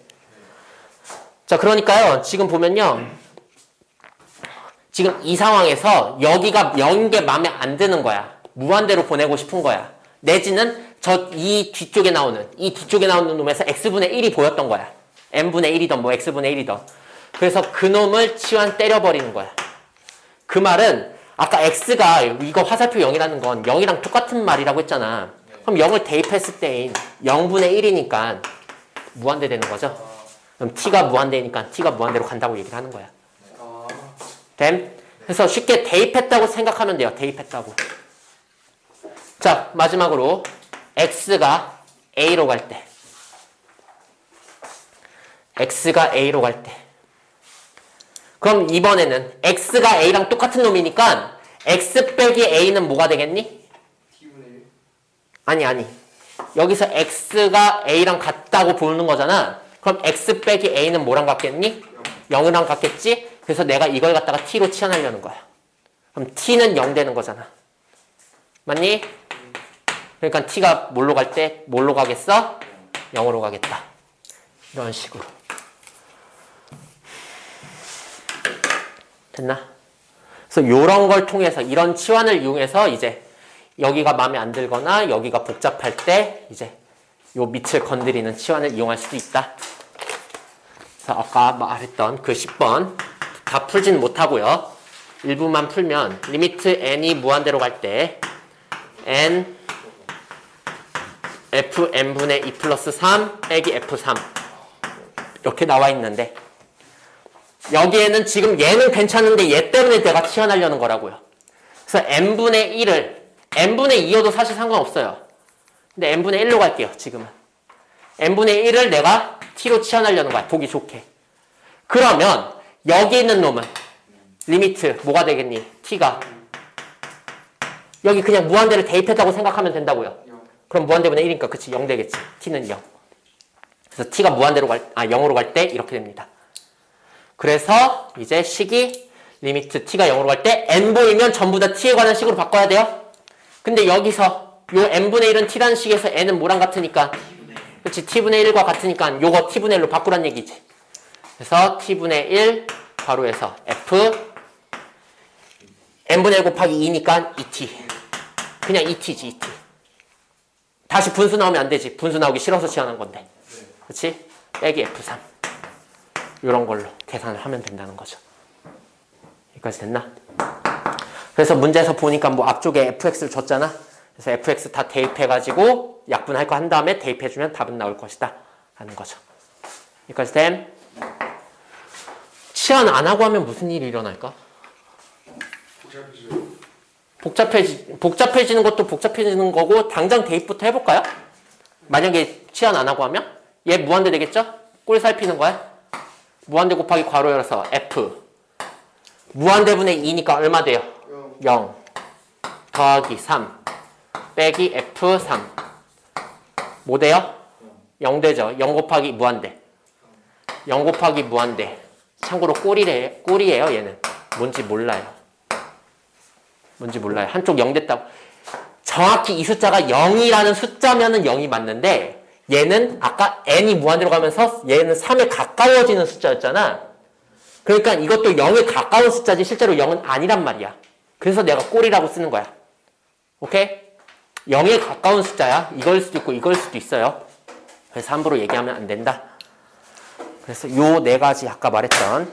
자, 그러니까요. 지금 보면요. 지금 이 상황에서 여기가 0인 게 마음에 안 드는 거야. 무한대로 보내고 싶은 거야. 내지는 이 뒤쪽에 나오는 놈에서 x분의 1이 보였던 거야. n분의 1이던 뭐 x분의 1이던. 그래서 그 놈을 치환 때려버리는 거야. 그 말은 아까 x가 이거 화살표 0이라는 건 0이랑 똑같은 말이라고 했잖아. 그럼 0을 대입했을 때인 0분의 1이니까 무한대 되는 거죠. 그럼 t가 무한대니까 t가 무한대로 간다고 얘기를 하는 거야. 됨? 그래서 쉽게 대입했다고 생각하면 돼요. 대입했다고. 자, 마지막으로 x가 a로 갈 때 그럼 이번에는 x가 a랑 똑같은 놈이니까 x 빼기 a는 뭐가 되겠니? T분의 1. 아니. 여기서 x가 a랑 같다고 보는 거잖아. 그럼 x 빼기 a는 뭐랑 같겠니? 0이랑 같겠지? 그래서 내가 이걸 갖다가 t로 치환하려는 거야. 그럼 t는 0 되는 거잖아. 맞니? 그러니까 t가 뭘로 갈 때 뭘로 가겠어? 0으로 가겠다. 이런 식으로. 됐나? 그래서 이런 걸 통해서 이런 치환을 이용해서 이제 여기가 마음에 안 들거나 여기가 복잡할 때 이제 요 밑을 건드리는 치환을 이용할 수도 있다. 그래서 아까 말했던 그 10번 다 풀진 못하고요. 일부만 풀면 리미트 n이 무한대로 갈 때 n fn분의 2 플러스 3 빼기 f3 이렇게 나와 있는데 여기에는 지금 얘는 괜찮은데 얘 때문에 내가 치환하려는 거라고요. 그래서 n분의 1을 n분의 2여도 사실 상관없어요. 근데 n분의 1로 갈게요. 지금은 n분의 1을 내가 t로 치환하려는 거야. 보기 좋게. 그러면 여기 있는 놈은 리미트 뭐가 되겠니? t가 여기 그냥 무한대를 대입했다고 생각하면 된다고요. 그럼 무한대분의 1이니까 그치 0 되겠지. t는 0. 그래서 t가 무한대로 0으로 갈 때 이렇게 됩니다. 그래서 이제 식이 리미트 t가 0으로 갈 때 n 보이면 전부 다 t에 관한 식으로 바꿔야 돼요. 근데 여기서 요 n분의 1은 t라는 식에서 n은 뭐랑 같으니까 그치 t분의 1과 같으니까 요거 t분의 1로 바꾸란 얘기지. 그래서 t분의 1 괄호에서 f n분의 1 곱하기 2니까 2t 그냥 2t지 2t. 다시 분수 나오면 안 되지. 분수 나오기 싫어서 치환한 건데. 그치? 빼기 f3 이런 걸로 계산을 하면 된다는 거죠. 여기까지 됐나? 그래서 문제에서 보니까 뭐 앞쪽에 fx를 줬잖아. 그래서 fx 다 대입해가지고 약분할 거 한 다음에 대입해주면 답은 나올 것이다 하는 거죠. 여기까지 됨. 치환 안 하고 하면 무슨 일이 일어날까? 복잡해지는 것도 복잡해지는 거고 당장 대입부터 해볼까요? 만약에 치환 안 하고 하면 얘 무한대 되겠죠? 꼴 살피는 거야. 무한대 곱하기 괄호 열어서 f 무한대분의 2니까 얼마 돼요? 0 더하기 3 빼기 f3 뭐 돼요? 0 되죠. 0 곱하기 무한대 0 곱하기 무한대 참고로 꼴이에요 얘는. 뭔지 몰라요. 한쪽 0 됐다고. 정확히 이 숫자가 0이라는 숫자면은 0이 맞는데 얘는 아까 n이 무한대로 가면서 얘는 3에 가까워지는 숫자였잖아. 그러니까 이것도 0에 가까운 숫자지 실제로 0은 아니란 말이야. 그래서 내가 꼴이라고 쓰는 거야. 오케이? 0에 가까운 숫자야. 이걸 수도 있고 이걸 수도 있어요. 그래서 함부로 얘기하면 안 된다. 그래서 요 네 가지 아까 말했던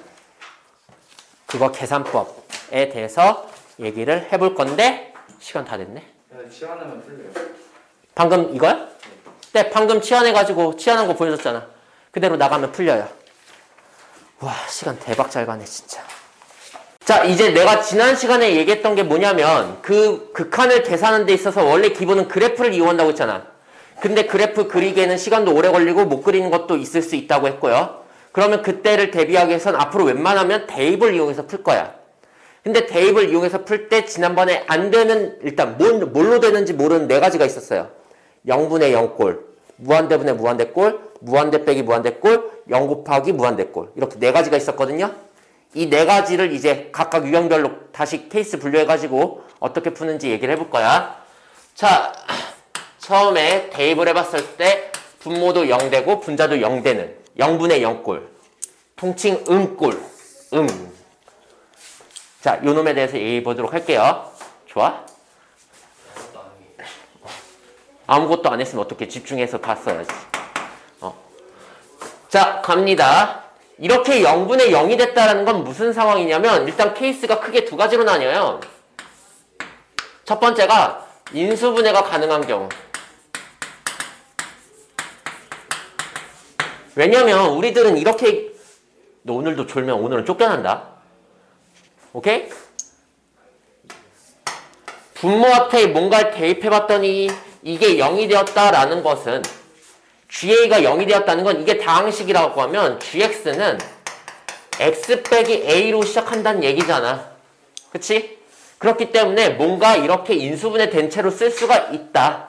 그거 계산법에 대해서 얘기를 해볼 건데 시간 다 됐네. 치환하면 풀려요. 방금 이거야? 네, 방금 치환해가지고 치환한 거 보여줬잖아. 그대로 나가면 풀려요. 와, 시간 대박 잘 가네 진짜. 자, 이제 내가 지난 시간에 얘기했던 게 뭐냐면 그 극한을 계산하는 데 있어서 원래 기본은 그래프를 이용한다고 했잖아. 근데 그래프 그리기에는 시간도 오래 걸리고 못 그리는 것도 있을 수 있다고 했고요. 그러면 그때를 대비하기 위해서는 앞으로 웬만하면 대입을 이용해서 풀 거야. 근데 대입을 이용해서 풀 때 지난번에 안 되는 일단 뭘로 되는지 모르는 네 가지가 있었어요. 0분의 0꼴, 무한대분의 무한대꼴, 무한대 빼기 무한대꼴, 0 곱하기 무한대꼴 이렇게 네 가지가 있었거든요. 이 네 가지를 이제 각각 유형별로 다시 케이스 분류해가지고 어떻게 푸는지 얘기를 해볼 거야. 자, 처음에 대입을 해봤을 때 분모도 0 되고 분자도 0 되는 0분의 0꼴 통칭 음꼴 자, 요 놈에 대해서 얘기해 보도록 할게요. 좋아? 아무것도 안 해. 아무것도 안 했으면 어떻게 집중해서 다 써야지. 자, 갑니다. 이렇게 0분의 0이 됐다는 건 무슨 상황이냐면 일단 케이스가 크게 두 가지로 나뉘어요. 첫 번째가 인수분해가 가능한 경우. 왜냐면 우리들은 이렇게 너 오늘도 졸면 오늘은 쫓겨난다. 오케이? 분모한테 뭔가를 대입해봤더니 이게 0이 되었다라는 것은 GA가 0이 되었다는 건 이게 다항식이라고 하면 GX는 X 빼기 A로 시작한다는 얘기잖아. 그치? 그렇기 때문에 뭔가 이렇게 인수분해 된 채로 쓸 수가 있다.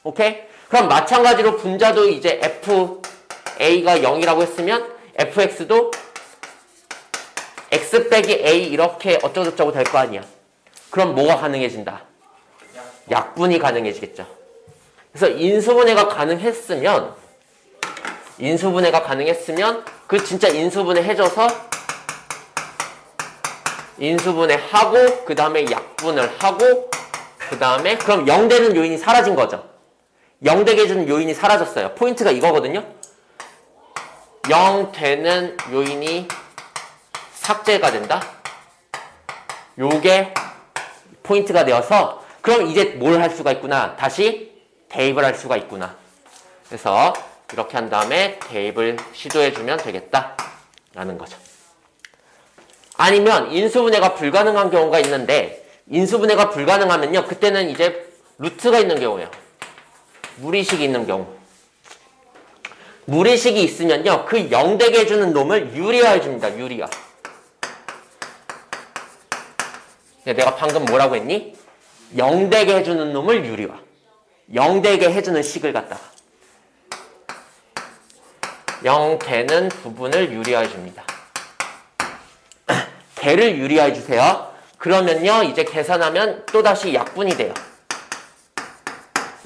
오케이? 그럼 마찬가지로 분자도 이제 FA가 0이라고 했으면 FX도 X 빼기 A 이렇게 어쩌고저쩌고 될 거 아니야. 그럼 뭐가 가능해진다? 약분이 가능해지겠죠. 그래서 인수분해가 가능했으면 그 진짜 인수분해 해줘서 인수분해하고 그 다음에 약분을 하고 그 다음에 그럼 0 되는 요인이 사라진 거죠. 0 되게 해주는 요인이 사라졌어요. 포인트가 이거거든요. 0 되는 요인이 삭제가 된다. 요게 포인트가 되어서 그럼 이제 뭘 할 수가 있구나. 다시 대입을 할 수가 있구나. 그래서 이렇게 한 다음에 대입을 시도해주면 되겠다 라는 거죠. 아니면 인수분해가 불가능한 경우가 있는데 인수분해가 불가능하면요. 그때는 이제 루트가 있는 경우예요. 무리식이 있는 경우. 무리식이 있으면요. 그 0 되게 해주는 놈을 유리화해줍니다. 유리화. 내가 방금 뭐라고 했니? 0 되게 해주는 놈을 유리화. 0 되게 해주는 식을 갖다가 0 되는 부분을 유리화해줍니다. 개를 유리화해주세요. 그러면요. 이제 계산하면 또다시 약분이 돼요.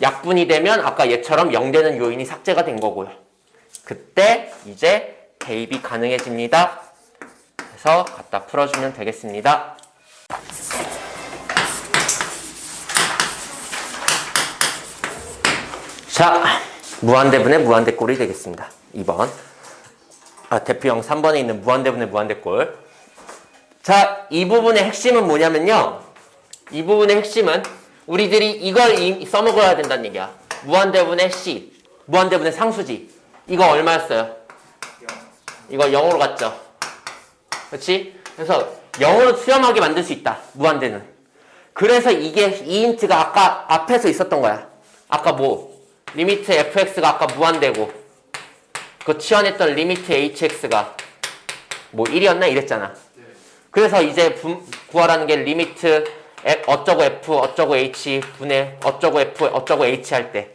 약분이 되면 아까 얘처럼 0 되는 요인이 삭제가 된 거고요. 그때 이제 대입이 가능해집니다. 그래서 갖다 풀어주면 되겠습니다. 자, 무한대분의 무한대꼴이 되겠습니다. 2번. 대표형 3번에 있는 무한대분의 무한대꼴. 자, 이 부분의 핵심은 뭐냐면요. 이 부분의 핵심은 우리들이 이걸 써먹어야 된다는 얘기야. 무한대분의 C, 무한대분의 상수지. 이거 얼마였어요? 이거 0으로 갔죠. 그렇지? 그래서 0으로 수렴하게 만들 수 있다. 무한대는. 그래서 이게 이 힌트가 아까 앞에서 있었던 거야. 아까 뭐? 리미트 fx가 아까 무한대고 그 치환했던 리미트 hx가 뭐 1이었나? 이랬잖아. 그래서 이제 구하라는 게 리미트 어쩌고 f 어쩌고 h 분의 어쩌고 f 어쩌고 h 할 때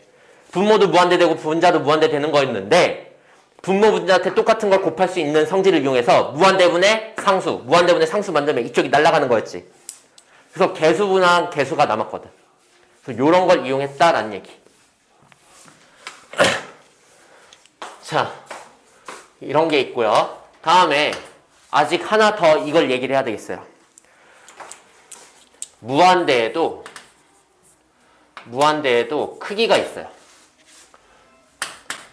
분모도 무한대 되고 분자도 무한대 되는 거였는데 분모 분자한테 똑같은 걸 곱할 수 있는 성질을 이용해서 무한대분의 상수 만들면 이쪽이 날아가는 거였지. 그래서 개수분한 개수가 남았거든. 그래서 이런 걸 이용했다라는 얘기. 자, 이런 게 있고요. 다음에 아직 하나 더 이걸 얘기를 해야 되겠어요. 무한대에도 크기가 있어요.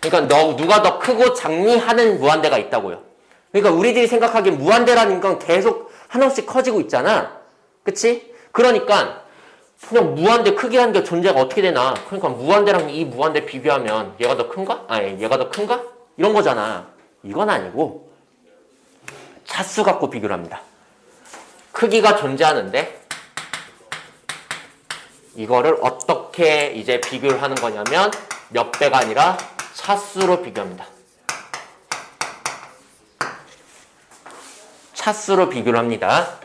그러니까 누가 더 크고 작니 하는 무한대가 있다고요. 그러니까 우리들이 생각하기엔 무한대라는 건 계속 하나씩 커지고 있잖아. 그치? 그러니까 그냥 무한대 크기라는 게 존재가 어떻게 되나. 그러니까 무한대랑 이 무한대 비교하면 얘가 더 큰가? 아니 얘가 더 큰가? 이런 거잖아. 이건 아니고 차수 갖고 비교를 합니다. 크기가 존재하는데 이거를 어떻게 이제 비교를 하는 거냐면 몇 배가 아니라 차수로 비교합니다. 차수로 비교를 합니다.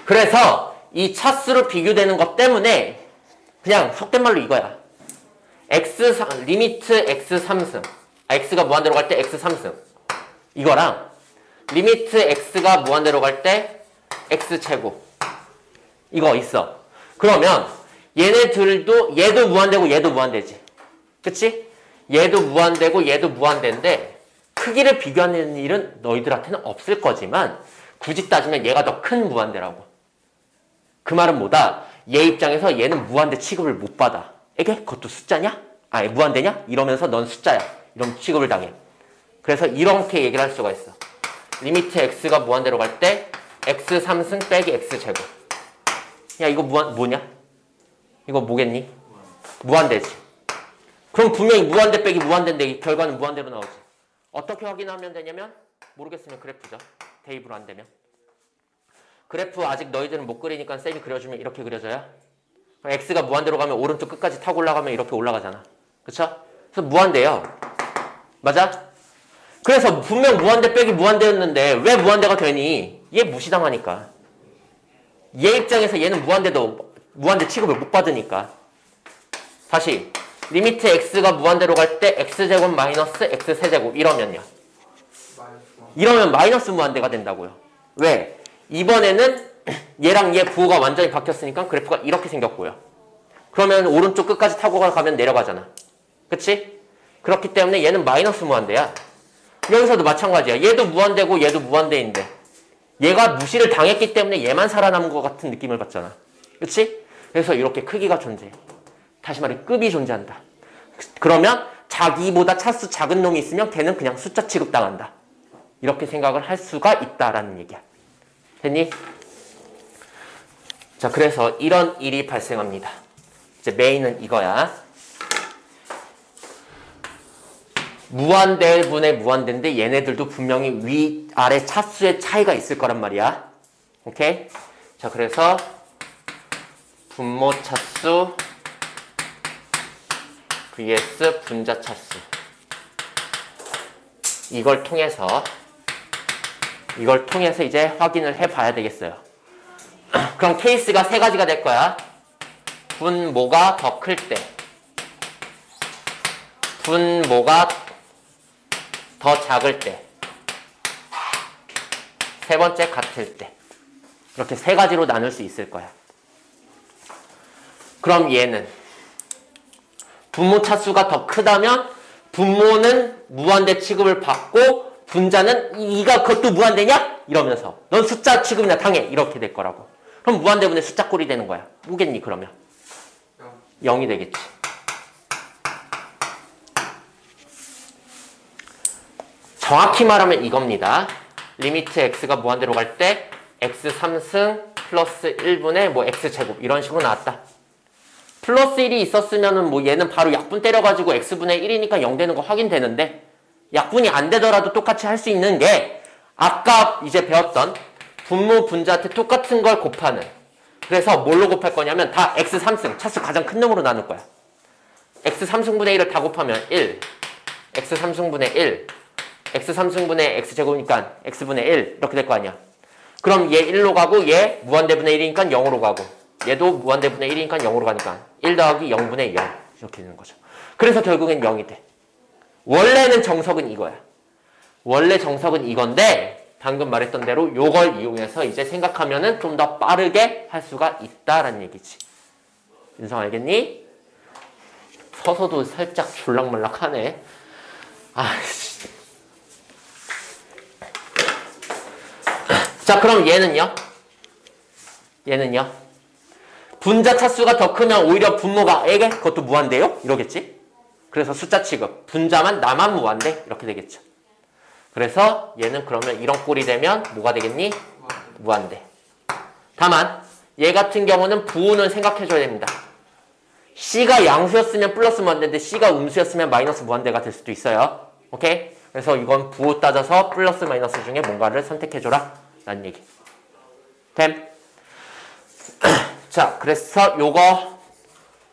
그래서 이 차수로 비교되는 것 때문에 그냥 속된 말로 이거야. 리미트 x 3승 x가 무한대로 갈 때 x 3승 이거랑 리미트 x가 무한대로 갈 때 x 제곱 이거 있어. 그러면 얘네들도 얘도 무한대고 얘도 무한대지. 그치? 얘도 무한대고 얘도 무한대인데 크기를 비교하는 일은 너희들한테는 없을 거지만 굳이 따지면 얘가 더 큰 무한대라고. 그 말은 뭐다? 얘 입장에서 얘는 무한대 취급을 못 받아. 이게 그것도 숫자냐? 아니 무한대냐? 이러면서 넌 숫자야. 이러면 취급을 당해. 그래서 이렇게 얘기를 할 수가 있어. 리미트 x가 무한대로 갈 때 x 3승 빼기 x 제곱. 야 이거 뭐냐? 이거 뭐겠니? 무한대지. 그럼 분명히 무한대 빼기 무한대인데 결과는 무한대로 나오지. 어떻게 확인하면 되냐면 모르겠으면 그래프죠. 대입으로 안 되면. 그래프 아직 너희들은 못 그리니까 쌤이 그려주면 이렇게 그려져요. 그럼 x가 무한대로 가면 오른쪽 끝까지 타고 올라가면 이렇게 올라가잖아. 그쵸? 그래서 무한대예요. 맞아? 그래서 분명 무한대 빼기 무한대였는데 왜 무한대가 되니? 얘 무시당하니까. 얘 입장에서 얘는 무한대 취급을 못 받으니까. 다시 리미트 x가 무한대로 갈 때 x제곱 마이너스 x세제곱 이러면요. 이러면 마이너스 무한대가 된다고요. 왜? 이번에는 얘랑 얘 부호가 완전히 바뀌었으니까 그래프가 이렇게 생겼고요. 그러면 오른쪽 끝까지 타고 가면 내려가잖아. 그치? 그렇기 때문에 얘는 마이너스 무한대야. 여기서도 마찬가지야. 얘도 무한대고 얘도 무한대인데 얘가 무시를 당했기 때문에 얘만 살아남은 것 같은 느낌을 받잖아. 그치? 그래서 이렇게 크기가 존재해. 다시 말해 급이 존재한다. 그러면 자기보다 차수 작은 놈이 있으면 걔는 그냥 숫자 취급당한다. 이렇게 생각을 할 수가 있다라는 얘기야. 됐니? 자, 그래서 이런 일이 발생합니다. 이제 메인은 이거야. 무한대분의 무한대인데 얘네들도 분명히 위, 아래 차수의 차이가 있을 거란 말이야. 오케이? 자, 그래서 분모 차수 vs 분자 차수. 이걸 통해서 이제 확인을 해봐야 되겠어요. 그럼 케이스가 세 가지가 될 거야. 분모가 더 클 때, 분모가 더 작을 때, 세 번째 같을 때. 이렇게 세 가지로 나눌 수 있을 거야. 그럼 얘는 분모 차수가 더 크다면 분모는 무한대 취급을 받고 분자는 이가 그것도 무한대냐? 이러면서 넌 숫자 취급이나 당해. 이렇게 될 거라고. 그럼 무한대분의 숫자 꼴이 되는 거야. 뭐겠니 그러면? 0이 되겠지. 정확히 말하면 이겁니다. 리미트 x가 무한대로 갈 때 x 3승 플러스 1분의 뭐 x제곱 이런 식으로 나왔다. 플러스 1이 있었으면은 뭐 얘는 바로 약분 때려가지고 x분의 1이니까 0 되는 거 확인되는데 약분이 안 되더라도 똑같이 할 수 있는 게 아까 이제 배웠던 분모 분자한테 똑같은 걸 곱하는. 그래서 뭘로 곱할 거냐면 다 x 3승 차수 가장 큰 놈으로 나눌 거야. x 3승분의 1을 다 곱하면 1, x 3승분의 1, x 3승분의 x제곱이니까 x분의 1 이렇게 될 거 아니야. 그럼 얘 1로 가고 얘 무한대분의 1이니까 0으로 가고 얘도 무한대분의 1이니까 0으로 가니까 1 더하기 0분의 0 이렇게 되는 거죠. 그래서 결국엔 0이 돼. 원래는 정석은 이거야. 원래 정석은 이건데 방금 말했던 대로 요걸 이용해서 이제 생각하면은 좀 더 빠르게 할 수가 있다라는 얘기지. 윤성 알겠니? 서서도 살짝 졸락말락하네. 아이씨. 자, 그럼 얘는요? 얘는요? 분자 차수가 더 크면 오히려 분모가 에게 그것도 무한대요? 이러겠지? 그래서 숫자 취급. 분자만 나만 무한대? 이렇게 되겠죠. 그래서 얘는 그러면 이런 꼴이 되면 뭐가 되겠니? 무한대. 다만 얘 같은 경우는 부호는 생각해줘야 됩니다. C가 양수였으면 플러스 무한대인데 C가 음수였으면 마이너스 무한대가 될 수도 있어요. 오케이? 그래서 이건 부호 따져서 플러스 마이너스 중에 뭔가를 선택해줘라 라는 얘기. 됨? 자, 그래서 요거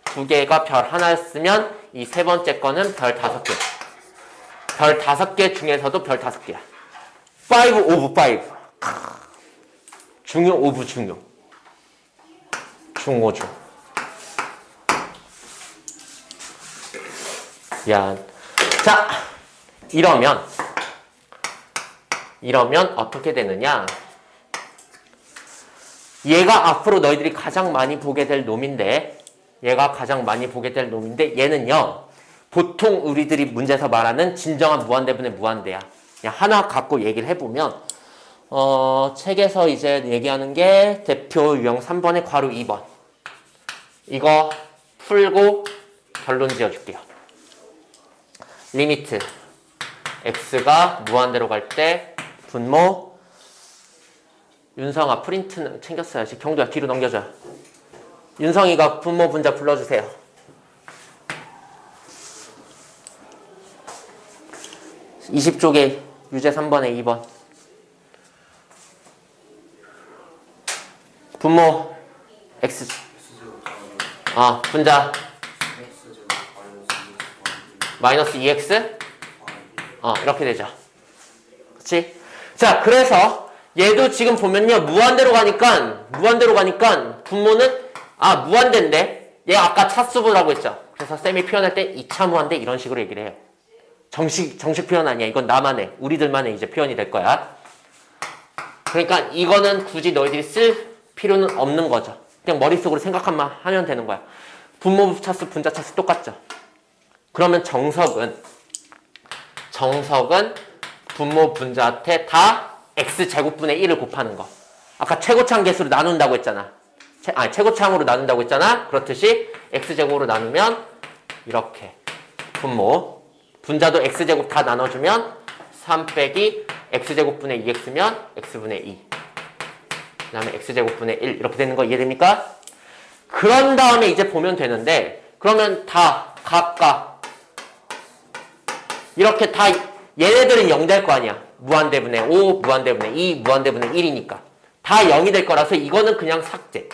두 개가 별 하나였으면 이 세 번째 거는 별 5개. 별 5개 중에서도 별 5개야. 5 오브 5. 중요 오브 중요. 중오중. 야, 자, 이러면 어떻게 되느냐? 얘가 앞으로 너희들이 가장 많이 보게 될 놈인데 얘는요, 보통 우리들이 문제에서 말하는 진정한 무한대분의 무한대야. 그냥 하나 갖고 얘기를 해보면 책에서 이제 얘기하는 게 대표 유형 3번에 괄호 2번. 이거 풀고 결론 지어줄게요. 리미트 x가 무한대로 갈 때 분모 윤성아 프린트는 챙겼어야지. 경도야 뒤로 넘겨줘요. 윤성이가 분모 분자 불러주세요. (20쪽에) 유제 3번에 2번. 분모 x 분자 마이너스 2x 이렇게 되죠. 그치? 자, 그래서 얘도 지금 보면요 무한대로 가니까 분모는 무한대인데 얘 아까 차수분이라고 했죠. 그래서 쌤이 표현할 때 2차 무한대 이런 식으로 얘기를 해요. 정식 표현 아니야. 이건 나만의 우리들만의 이제 표현이 될 거야. 그러니까 이거는 굳이 너희들이 쓸 필요는 없는 거죠. 그냥 머릿속으로 생각만 하면 되는 거야. 분모 차수 분자 차수 똑같죠. 그러면 정석은 분모 분자한테 다 x제곱분의 1을 곱하는 거. 아까 최고차항 개수로 나눈다고 했잖아. 최고차항으로 나눈다고 했잖아. 그렇듯이 x제곱으로 나누면 이렇게 분모 분자도 x제곱 다 나눠주면 3 빼기 x제곱분의 2x면 x분의 2. 그 다음에 x제곱분의 1 이렇게 되는 거 이해됩니까? 그런 다음에 이제 보면 되는데 그러면 다 각각 이렇게 다 얘네들은 0 될 거 아니야. 무한대분의 5, 무한대분의 2, 무한대분의 1이니까 다 0이 될 거라서 이거는 그냥 삭제.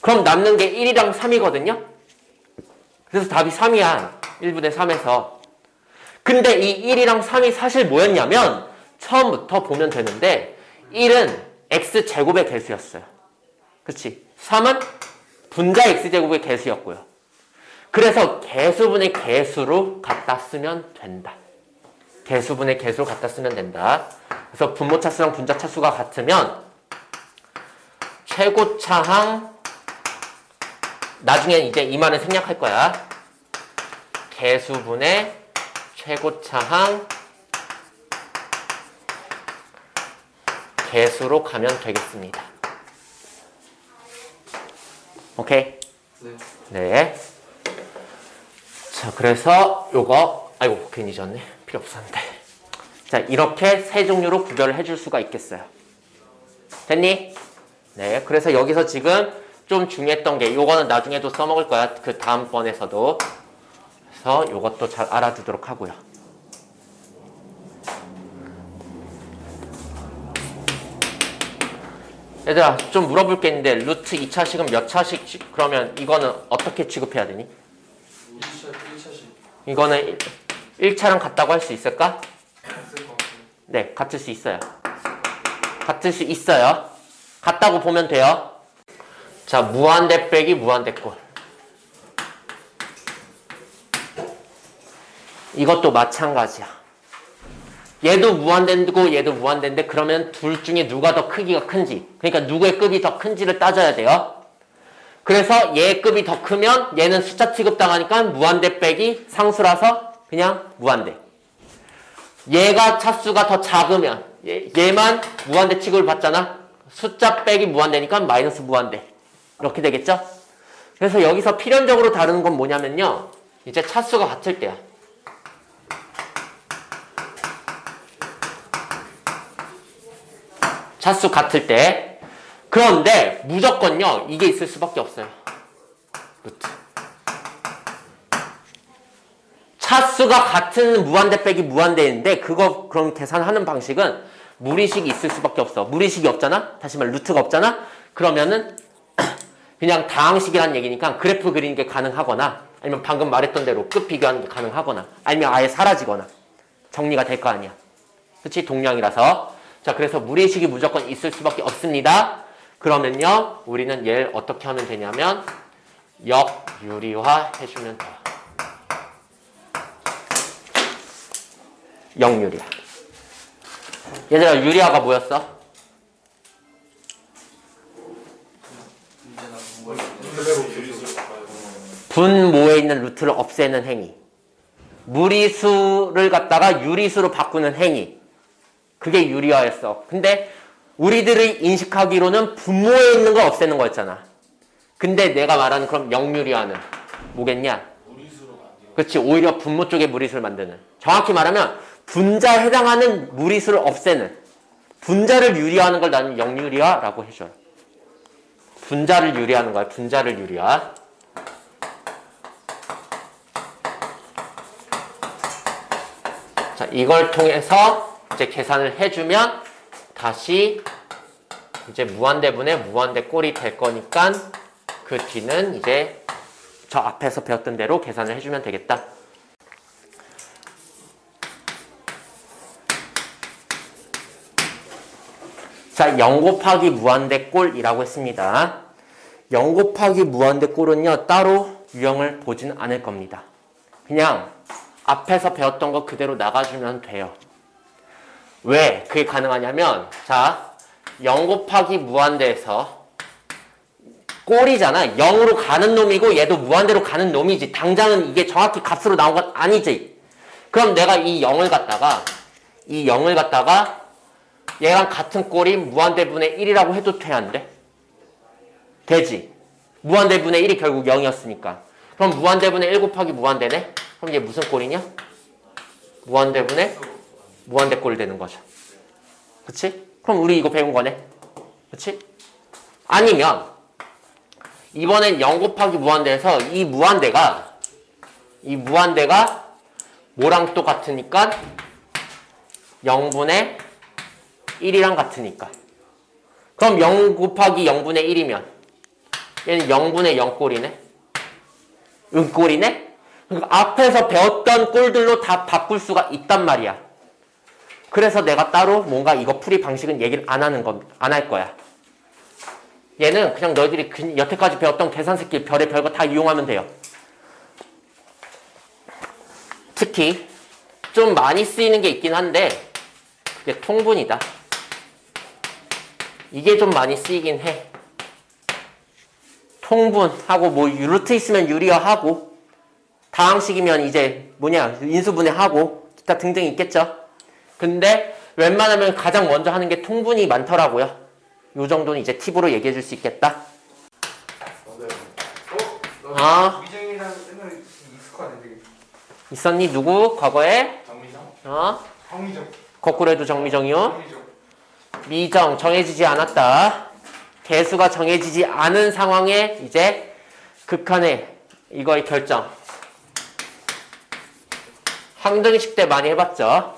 그럼 남는 게 1이랑 3이거든요. 그래서 답이 3이야. 1분의 3에서. 근데 이 1이랑 3이 사실 뭐였냐면 처음부터 보면 되는데 1은 x제곱의 개수였어요. 그치? 3은 분자 x제곱의 개수였고요. 그래서 개수분의 개수로 갖다 쓰면 된다. 개수분의 개수로 갖다 쓰면 된다. 그래서 분모 차수랑 분자 차수가 같으면 최고차항 나중에 이제 이 말은 생략할 거야. 개수분의 최고차항 개수로 가면 되겠습니다. 오케이? 네. 자, 그래서 요거 아이고 괜히 졌네. 필요 없었는데. 자, 이렇게 세 종류로 구별을 해줄 수가 있겠어요. 됐니? 네. 그래서 여기서 지금 좀 중요했던 게 요거는 나중에도 써먹을 거야. 그 다음번에서도. 그래서 요것도 잘 알아두도록 하고요. 얘들아 좀 물어볼 게 있는데 루트 2차식은 몇 차식 그러면 이거는 어떻게 취급해야 되니? 1차식. 이거는 1차랑 같다고 할 수 있을까? 네, 같을 수 있어요. 같을 수 있어요. 같다고 보면 돼요. 자, 무한대 빼기 무한대꼴. 이것도 마찬가지야. 얘도 무한대고 얘도 무한대인데 그러면 둘 중에 누가 더 크기가 큰지, 그러니까 누구의 급이 더 큰지를 따져야 돼요. 그래서 얘의 급이 더 크면 얘는 숫자 취급당하니까 무한대 빼기 상수라서 그냥 무한대. 얘가 차수가 더 작으면 얘만 무한대 취급을 받잖아. 숫자 빼기 무한대니까 마이너스 무한대. 이렇게 되겠죠? 그래서 여기서 필연적으로 다루는 건 뭐냐면요. 이제 차수가 같을 때야. 차수 같을 때. 그런데 무조건요. 이게 있을 수밖에 없어요. 루트. 차수가 같은 무한대 빼기 무한대인데 그거 그럼 계산하는 방식은 무리식이 있을 수밖에 없어. 무리식이 없잖아? 다시 말해 루트가 없잖아? 그러면은 그냥 다항식이라는 얘기니까 그래프 그리는 게 가능하거나 아니면 방금 말했던 대로 끝 비교하는 게 가능하거나 아니면 아예 사라지거나 정리가 될 거 아니야. 그치? 동량이라서. 자, 그래서 무리식이 무조건 있을 수밖에 없습니다. 그러면요, 우리는 얘를 어떻게 하면 되냐면 역유리화 해주면 돼요. 역유리화. 얘들아, 유리화가 뭐였어? 분모에 있는 루트를 없애는 행위. 무리수를 갖다가 유리수로 바꾸는 행위. 그게 유리화였어. 근데 우리들이 인식하기로는 분모에 있는 걸 없애는 거였잖아. 근데 내가 말하는 그럼 역유리화는 뭐겠냐? 무리수로 만들어. 그렇지. 오히려 분모 쪽에 무리수를 만드는. 정확히 말하면 분자에 해당하는 무리수를 없애는. 분자를 유리화하는 걸 나는 역유리화라고 해줘요. 분자를 유리화하는 거야. 분자를 유리화. 자, 이걸 통해서 이제 계산을 해주면 다시 이제 무한대분의 무한대 꼴이 될 거니까 그 뒤는 이제 저 앞에서 배웠던 대로 계산을 해주면 되겠다. 자, 0 곱하기 무한대 꼴이라고 했습니다. 0 곱하기 무한대 꼴은요, 따로 유형을 보진 않을 겁니다. 그냥 앞에서 배웠던 거 그대로 나가주면 돼요. 왜 그게 가능하냐면, 자, 0 곱하기 무한대에서 꼴이잖아. 0으로 가는 놈이고 얘도 무한대로 가는 놈이지. 당장은 이게 정확히 값으로 나온 건 아니지. 그럼 내가 이 0을 갖다가 얘랑 같은 꼴인 무한대분의 1이라고 해도 돼, 안 돼? 되지. 무한대분의 1이 결국 0이었으니까. 그럼 무한대분의 1 곱하기 무한대네? 그럼 얘 무슨 꼴이냐? 무한대분의 무한대 꼴 되는 거죠. 그치? 그럼 우리 이거 배운 거네. 그치? 아니면 이번엔 0 곱하기 무한대에서 이 무한대가 뭐랑 또 같으니까 0분의 1이랑 같으니까. 그럼 0 곱하기 0분의 1이면 얘는 0분의 0꼴이네? 은꼴이네? 그러니까 앞에서 배웠던 꼴들로 다 바꿀 수가 있단 말이야. 그래서 내가 따로 뭔가 이거 풀이 방식은 얘기를 안 할 거야. 얘는 그냥 너희들이 여태까지 배웠던 계산 스킬 별의 별거 다 이용하면 돼요. 특히 좀 많이 쓰이는 게 있긴 한데 그게 통분이다. 이게 좀 많이 쓰이긴 해. 통분하고 뭐 루트 있으면 유리화하고 다항식이면 이제 인수분해하고 기타 등등 있겠죠. 근데 웬만하면 가장 먼저 하는 게 통분이 많더라고요. 요 정도는 이제 팁으로 얘기해 줄 수 있겠다. 맞아요. 미정이랑 옛날에 익숙하네. 있었니? 누구? 과거에? 정미정? 정미정. 거꾸로 해도 정미정이요? 정미정. 미정, 정해지지 않았다. 개수가 정해지지 않은 상황에 이제 극한의 이거의 결정. 항등식 때 많이 해봤죠?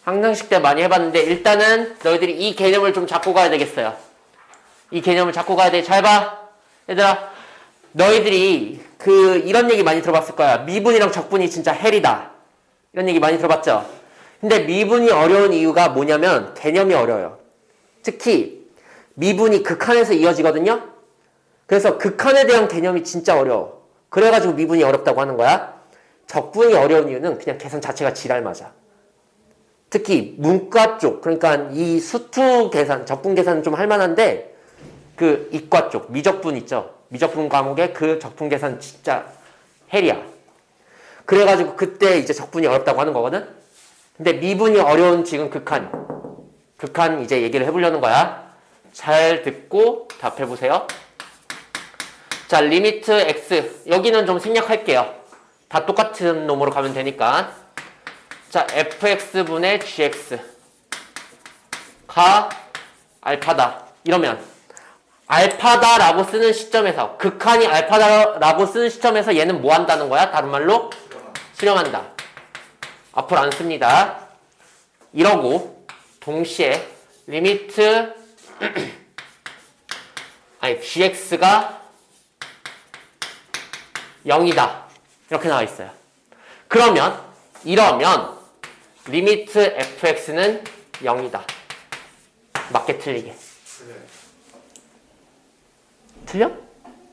항등식 때 많이 해봤는데 일단은 너희들이 이 개념을 좀 잡고 가야 되겠어요. 이 개념을 잡고 가야 돼. 잘 봐. 얘들아, 너희들이 이런 얘기 많이 들어봤을 거야. 미분이랑 적분이 진짜 헬이다. 이런 얘기 많이 들어봤죠? 근데 미분이 어려운 이유가 뭐냐면 개념이 어려워요. 특히 미분이 극한에서 이어지거든요? 그래서 극한에 대한 개념이 진짜 어려워. 그래가지고 미분이 어렵다고 하는 거야. 적분이 어려운 이유는 그냥 계산 자체가 지랄 맞아. 특히 문과 쪽, 그러니까 이 수투 계산, 적분 계산은 좀 할만한데 그 이과 쪽, 미적분 있죠? 미적분 과목의 그 적분 계산 진짜 헬이야. 그래가지고 그때 이제 적분이 어렵다고 하는 거거든? 근데 미분이 어려운 지금 극한 이제 얘기를 해보려는 거야. 잘 듣고 답해보세요. 자, 리미트 x. 여기는 좀 생략할게요. 다 똑같은 놈으로 가면 되니까. 자, fx분의 gx가 알파다. 이러면 알파다라고 쓰는 시점에서 극한이 알파다라고 쓰는 시점에서 얘는 뭐 한다는 거야? 다른 말로 수렴한다. 앞으로 안 씁니다. 이러고 동시에 리미트 gx가 0이다. 이렇게 나와 있어요. 이러면 리미트 fx는 0이다. 맞게 틀리게. 틀려?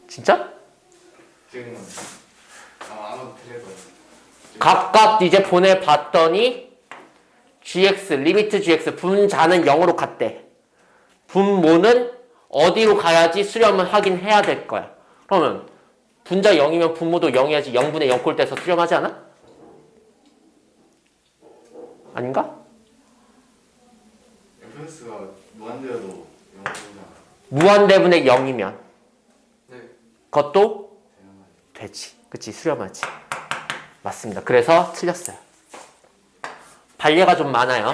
진짜? 지금 아마도 틀릴 거예요. 각각 이제 보내봤더니 gx, 리미트 gx, 분자는 0으로 갔대. 분모는 어디로 가야지 수렴을 하긴 해야 될 거야. 그러면 분자 0이면 분모도 0이야지 0분의 0꼴 떼서 수렴하지 않아? 아닌가? 플러스가 무한대여도 0이잖아. 무한대분의 0이면 네. 그것도 되지. 그치? 수렴하지. 맞습니다. 그래서 틀렸어요. 반례가 좀 많아요.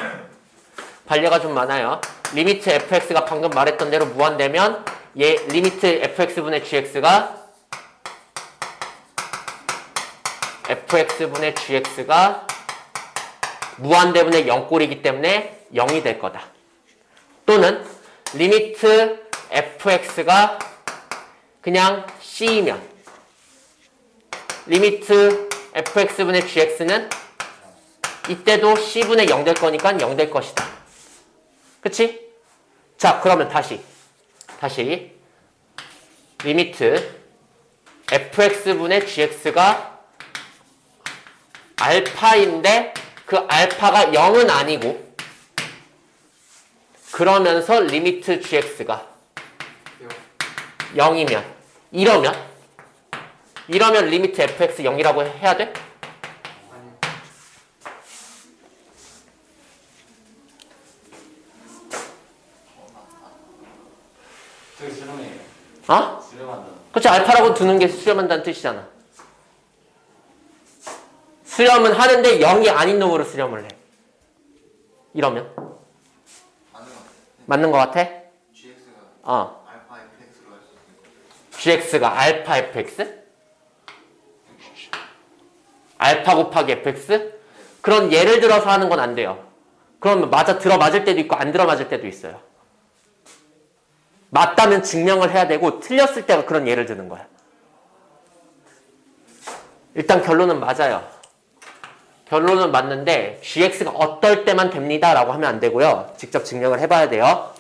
반례가 좀 많아요. 리미트 fx가 방금 말했던 대로 무한대면 얘 리미트 fx분의 gx가 무한대분의 0꼴이기 때문에 0이 될 거다. 또는 리미트 fx가 그냥 c이면 리미트 fx분의 gx는 이때도 c분의 0 될 거니까 0 될 것이다. 그치? 자, 그러면 다시 리미트 fx분의 gx가 알파인데 그 알파가 0은 아니고 그러면서 리미트 gx가 0이면 이러면 리미트 fx 0이라고 해야 돼? 아니요. 저기 수렴이에요. 어? 수렴한다. 그치, 알파라고 두는 게 수렴한다는 뜻이잖아. 수렴은 하는데 0이 아닌 놈으로 수렴을 해. 이러면 맞는 것 같아. 맞는 것 같아? GX가 알파 fx로 할 수 있는 gx가 알파 fx? 알파 곱하기 fx? 그런 예를 들어서 하는 건 안 돼요. 그러면 들어맞을 때도 있고 안 들어맞을 때도 있어요. 맞다면 증명을 해야 되고 틀렸을 때가 그런 예를 드는 거야. 일단 결론은 맞아요. 결론은 맞는데 gx가 어떨 때만 됩니다 라고 하면 안 되고요. 직접 증명을 해봐야 돼요.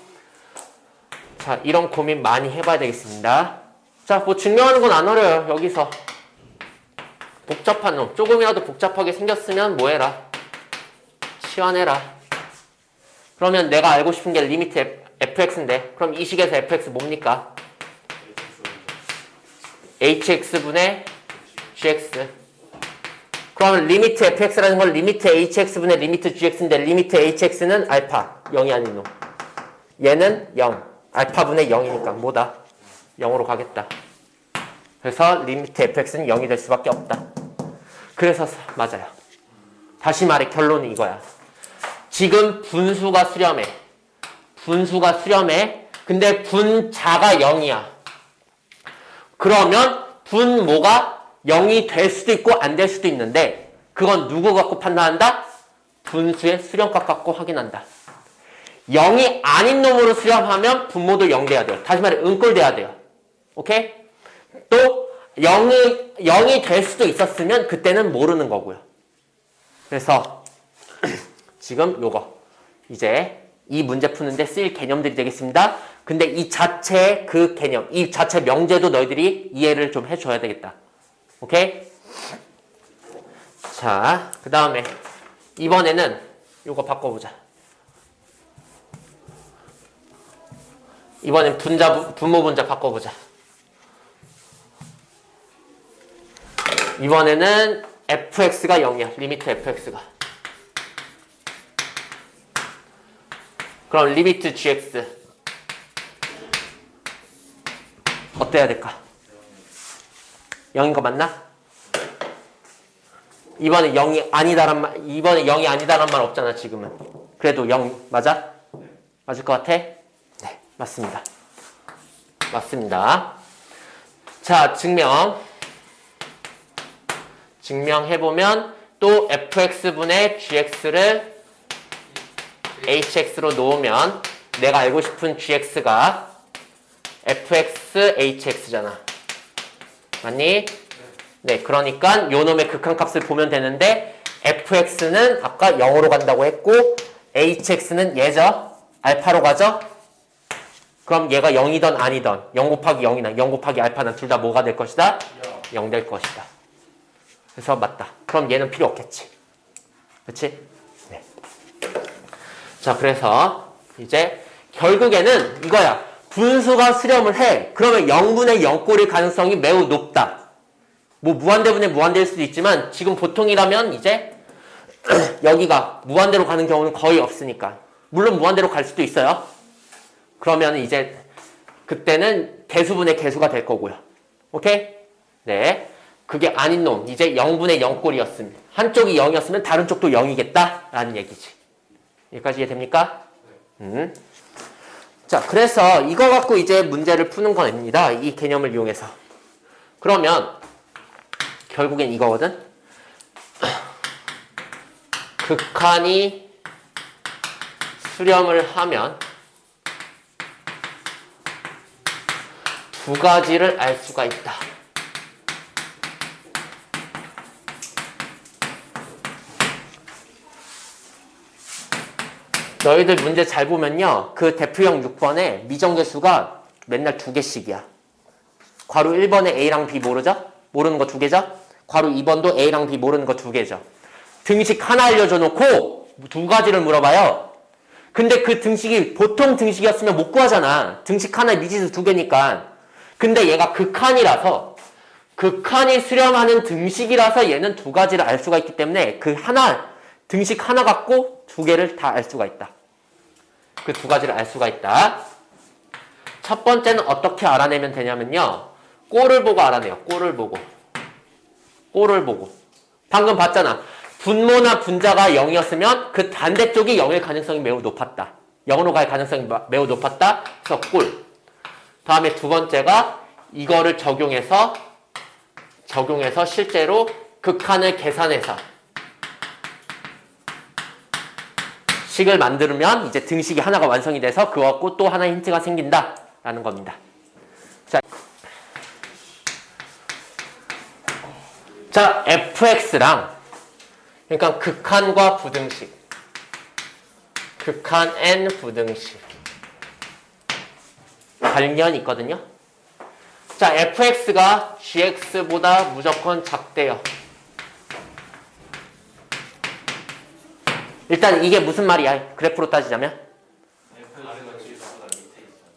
자, 이런 고민 많이 해봐야 되겠습니다. 자, 뭐 증명하는 건 안 어려워요. 여기서 복잡한 놈, 조금이라도 복잡하게 생겼으면 뭐 해라? 치환해라. 그러면 내가 알고 싶은 게 리미트 fx인데 그럼 이 식에서 fx 뭡니까? hx분의 gx. 그러면 리미트 fx라는 건 리미트 hx분의 리미트 gx인데 리미트 hx는 알파 0이 아닌 놈. 얘는 0. 알파분의 0이니까 뭐다? 0으로 가겠다. 그래서 리미트 fx는 0이 될 수밖에 없다. 그래서 맞아요. 다시 말해 결론은 이거야. 지금 분수가 수렴해. 근데 분자가 0이야. 그러면 분모가 0이 될 수도 있고 안 될 수도 있는데 그건 누구 갖고 판단한다? 분수의 수렴값 갖고 확인한다. 0이 아닌 놈으로 수렴하면 분모도 0 돼야 돼요. 다시 말해 은꼴 돼야 돼요. 오케이? 또 0이 될 수도 있었으면 그때는 모르는 거고요. 그래서 지금 요거 이제 이 문제 푸는데 쓰일 개념들이 되겠습니다. 근데 이 자체의 그 개념, 이 자체 명제도 너희들이 이해를 좀 해줘야 되겠다. 오케이? 자, 그 다음에 이번에는 요거 바꿔보자. 이번엔 분모 분자 바꿔보자. 이번에는 fx가 0이야. 리미트 fx가. 그럼 리미트 gx 어때야 될까? 0인 거 맞나? 이번에 0이 아니다란 말 없잖아 지금은. 그래도 0 맞아? 맞을 것 같아? 네, 맞습니다. 자, 증명해보면 또 fx분의 gx를 hx로 놓으면 내가 알고 싶은 gx가 fx hx잖아. 맞니? 네, 그러니까 요 놈의 극한값을 보면 되는데 fx는 아까 0으로 간다고 했고 hx는 얘죠? 알파로 가죠? 그럼 얘가 0이던 아니던 0 곱하기 0이나 0 곱하기 알파는 둘 다 뭐가 될 것이다? 0 될 것이다. 그래서 맞다. 그럼 얘는 필요 없겠지. 그치? 네. 자, 그래서 이제 결국에는 이거야. 분수가 수렴을 해. 그러면 0분의 0꼴일 가능성이 매우 높다. 뭐 무한대분의 무한대일 수도 있지만 지금 보통이라면 이제 여기가 무한대로 가는 경우는 거의 없으니까 물론 무한대로 갈 수도 있어요. 그러면 이제 그때는 개수분의 개수가 될 거고요. 오케이? 네. 그게 아닌 놈. 이제 0분의 0꼴이었으면 한쪽이 0이었으면 다른 쪽도 0이겠다 라는 얘기지. 여기까지 이해됩니까? 자, 그래서 이거 갖고 이제 문제를 푸는 겁니다. 이 개념을 이용해서. 그러면 결국엔 이거거든. 극한이 수렴을 하면 두 가지를 알 수가 있다. 너희들 문제 잘 보면요. 그 대표형 6번에 미정계수가 맨날 2개씩이야. 괄호 1번에 A랑 B 모르죠? 모르는 거 2개죠? 괄호 2번도 A랑 B 모르는 거 2개죠. 등식 하나 알려줘 놓고 2가지를 물어봐요. 근데 그 등식이 보통 등식이었으면 못 구하잖아. 등식 하나에 미지수 2개니까. 근데 얘가 극한이라서 극한이 수렴하는 등식이라서 얘는 2가지를 알 수가 있기 때문에 그 하나 등식 하나 갖고 2개를 다 알 수가 있다. 그 2가지를 알 수가 있다. 첫 번째는 어떻게 알아내면 되냐면요. 꼴을 보고 알아내요. 꼴을 보고. 꼴을 보고. 방금 봤잖아. 분모나 분자가 0이었으면 그 반대쪽이 0일 가능성이 매우 높았다. 0으로 갈 가능성이 매우 높았다. 그래서 꼴. 다음에 두 번째가 이거를 적용해서 실제로 극한을 계산해서 식을 만들면 이제 등식이 하나가 완성이 돼서 그거 갖고 또 하나의 힌트가 생긴다라는 겁니다. 자, fx랑 그러니까 극한과 부등식, 극한 n 부등식 관련이 있거든요. 자, fx가 gx보다 무조건 작대요. 일단 이게 무슨 말이야? 그래프로 따지자면?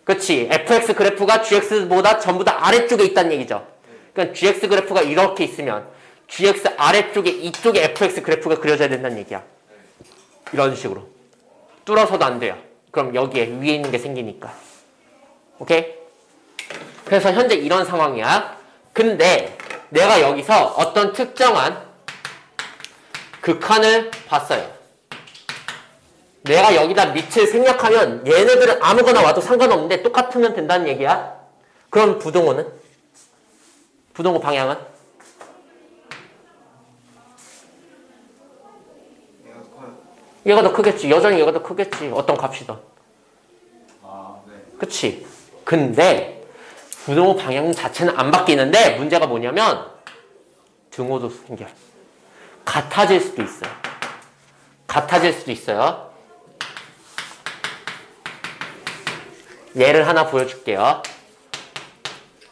그치. fx 그래프가 gx보다 전부 다 아래쪽에 있다는 얘기죠. 그러니까 gx 그래프가 이렇게 있으면 gx 아래쪽에 이쪽에 fx 그래프가 그려져야 된다는 얘기야. 이런 식으로. 뚫어서도 안 돼요. 그럼 여기에 위에 있는 게 생기니까. 오케이? 그래서 현재 이런 상황이야. 근데 내가 여기서 어떤 특정한 극한을 봤어요. 내가 여기다 밑을 생략하면 얘네들은 아무거나 와도 상관없는데 똑같으면 된다는 얘기야. 그럼 부동호는? 부동호 방향은? 얘가 더 크겠지. 여전히 얘가 더 크겠지. 어떤 값이든. 그치? 근데 부동호 방향 자체는 안 바뀌는데 문제가 뭐냐면 등호도 생겨요. 같아질 수도 있어요. 같아질 수도 있어요. 예를 하나 보여줄게요.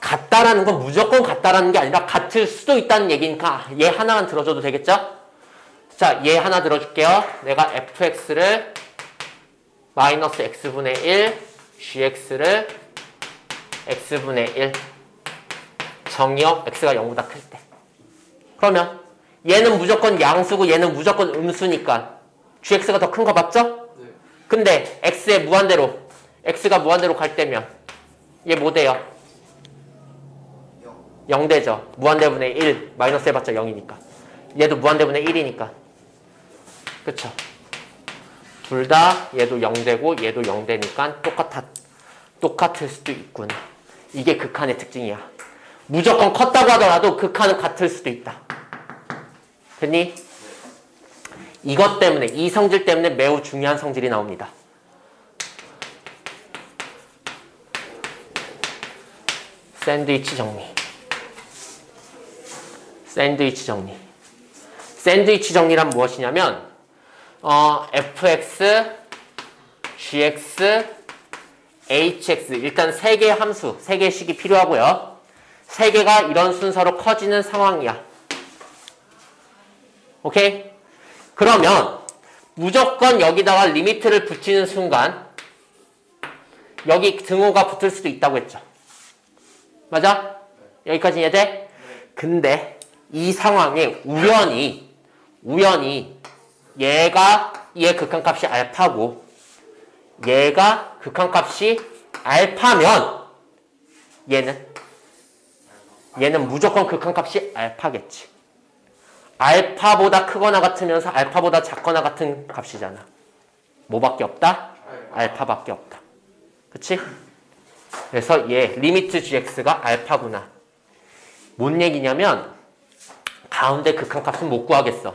같다라는 건 무조건 같다라는 게 아니라 같을 수도 있다는 얘기니까 얘 하나만 들어줘도 되겠죠? 자, 얘 하나 들어줄게요. 내가 fx를 마이너스 x분의 1, gx를 x분의 1 정의역 x가 0보다 클 때. 그러면 얘는 무조건 양수고 얘는 무조건 음수니까 gx가 더 큰 거 맞죠? 네. 근데 x의 무한대로 x가 무한대로 갈 때면 얘 뭐 돼요? 0 되죠. 무한대분의 1 마이너스 해봤자 0이니까 얘도 무한대분의 1이니까 그쵸? 둘 다 얘도 0 되고 얘도 0 되니까 똑같을 수도 있군. 이게 극한의 특징이야. 무조건 컸다고 하더라도 극한은 같을 수도 있다. 됐니? 이것 때문에 이 성질 때문에 매우 중요한 성질이 나옵니다. 샌드위치 정리. 샌드위치 정리. 샌드위치 정리란 무엇이냐면 fx, gx, hx 일단 3개의 함수, 3개의 식이 필요하고요. 3개가 이런 순서로 커지는 상황이야. 오케이? 그러면 무조건 여기다가 리미트를 붙이는 순간 여기 등호가 붙을 수도 있다고 했죠. 맞아? 여기까지 이해돼? 근데 이 상황에 우연히 얘의 극한값이 알파고 얘가 극한값이 알파면 얘는 무조건 극한값이 알파겠지. 알파보다 크거나 같으면서 알파보다 작거나 같은 값이잖아. 뭐밖에 없다? 알파밖에 없다. 그치? 그래서 얘 리미트 gx가 알파구나. 뭔 얘기냐면 가운데 극한값은 못 구하겠어.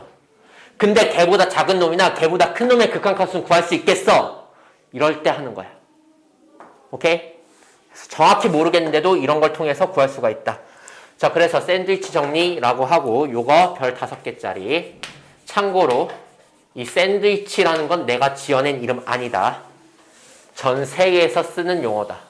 근데 걔보다 작은 놈이나 걔보다 큰 놈의 극한값은 구할 수 있겠어. 이럴 때 하는 거야. 오케이? 그래서 정확히 모르겠는데도 이런 걸 통해서 구할 수가 있다. 자, 그래서 샌드위치 정리라고 하고 요거 별 5개짜리. 참고로 이 샌드위치라는 건 내가 지어낸 이름 아니다. 전 세계에서 쓰는 용어다.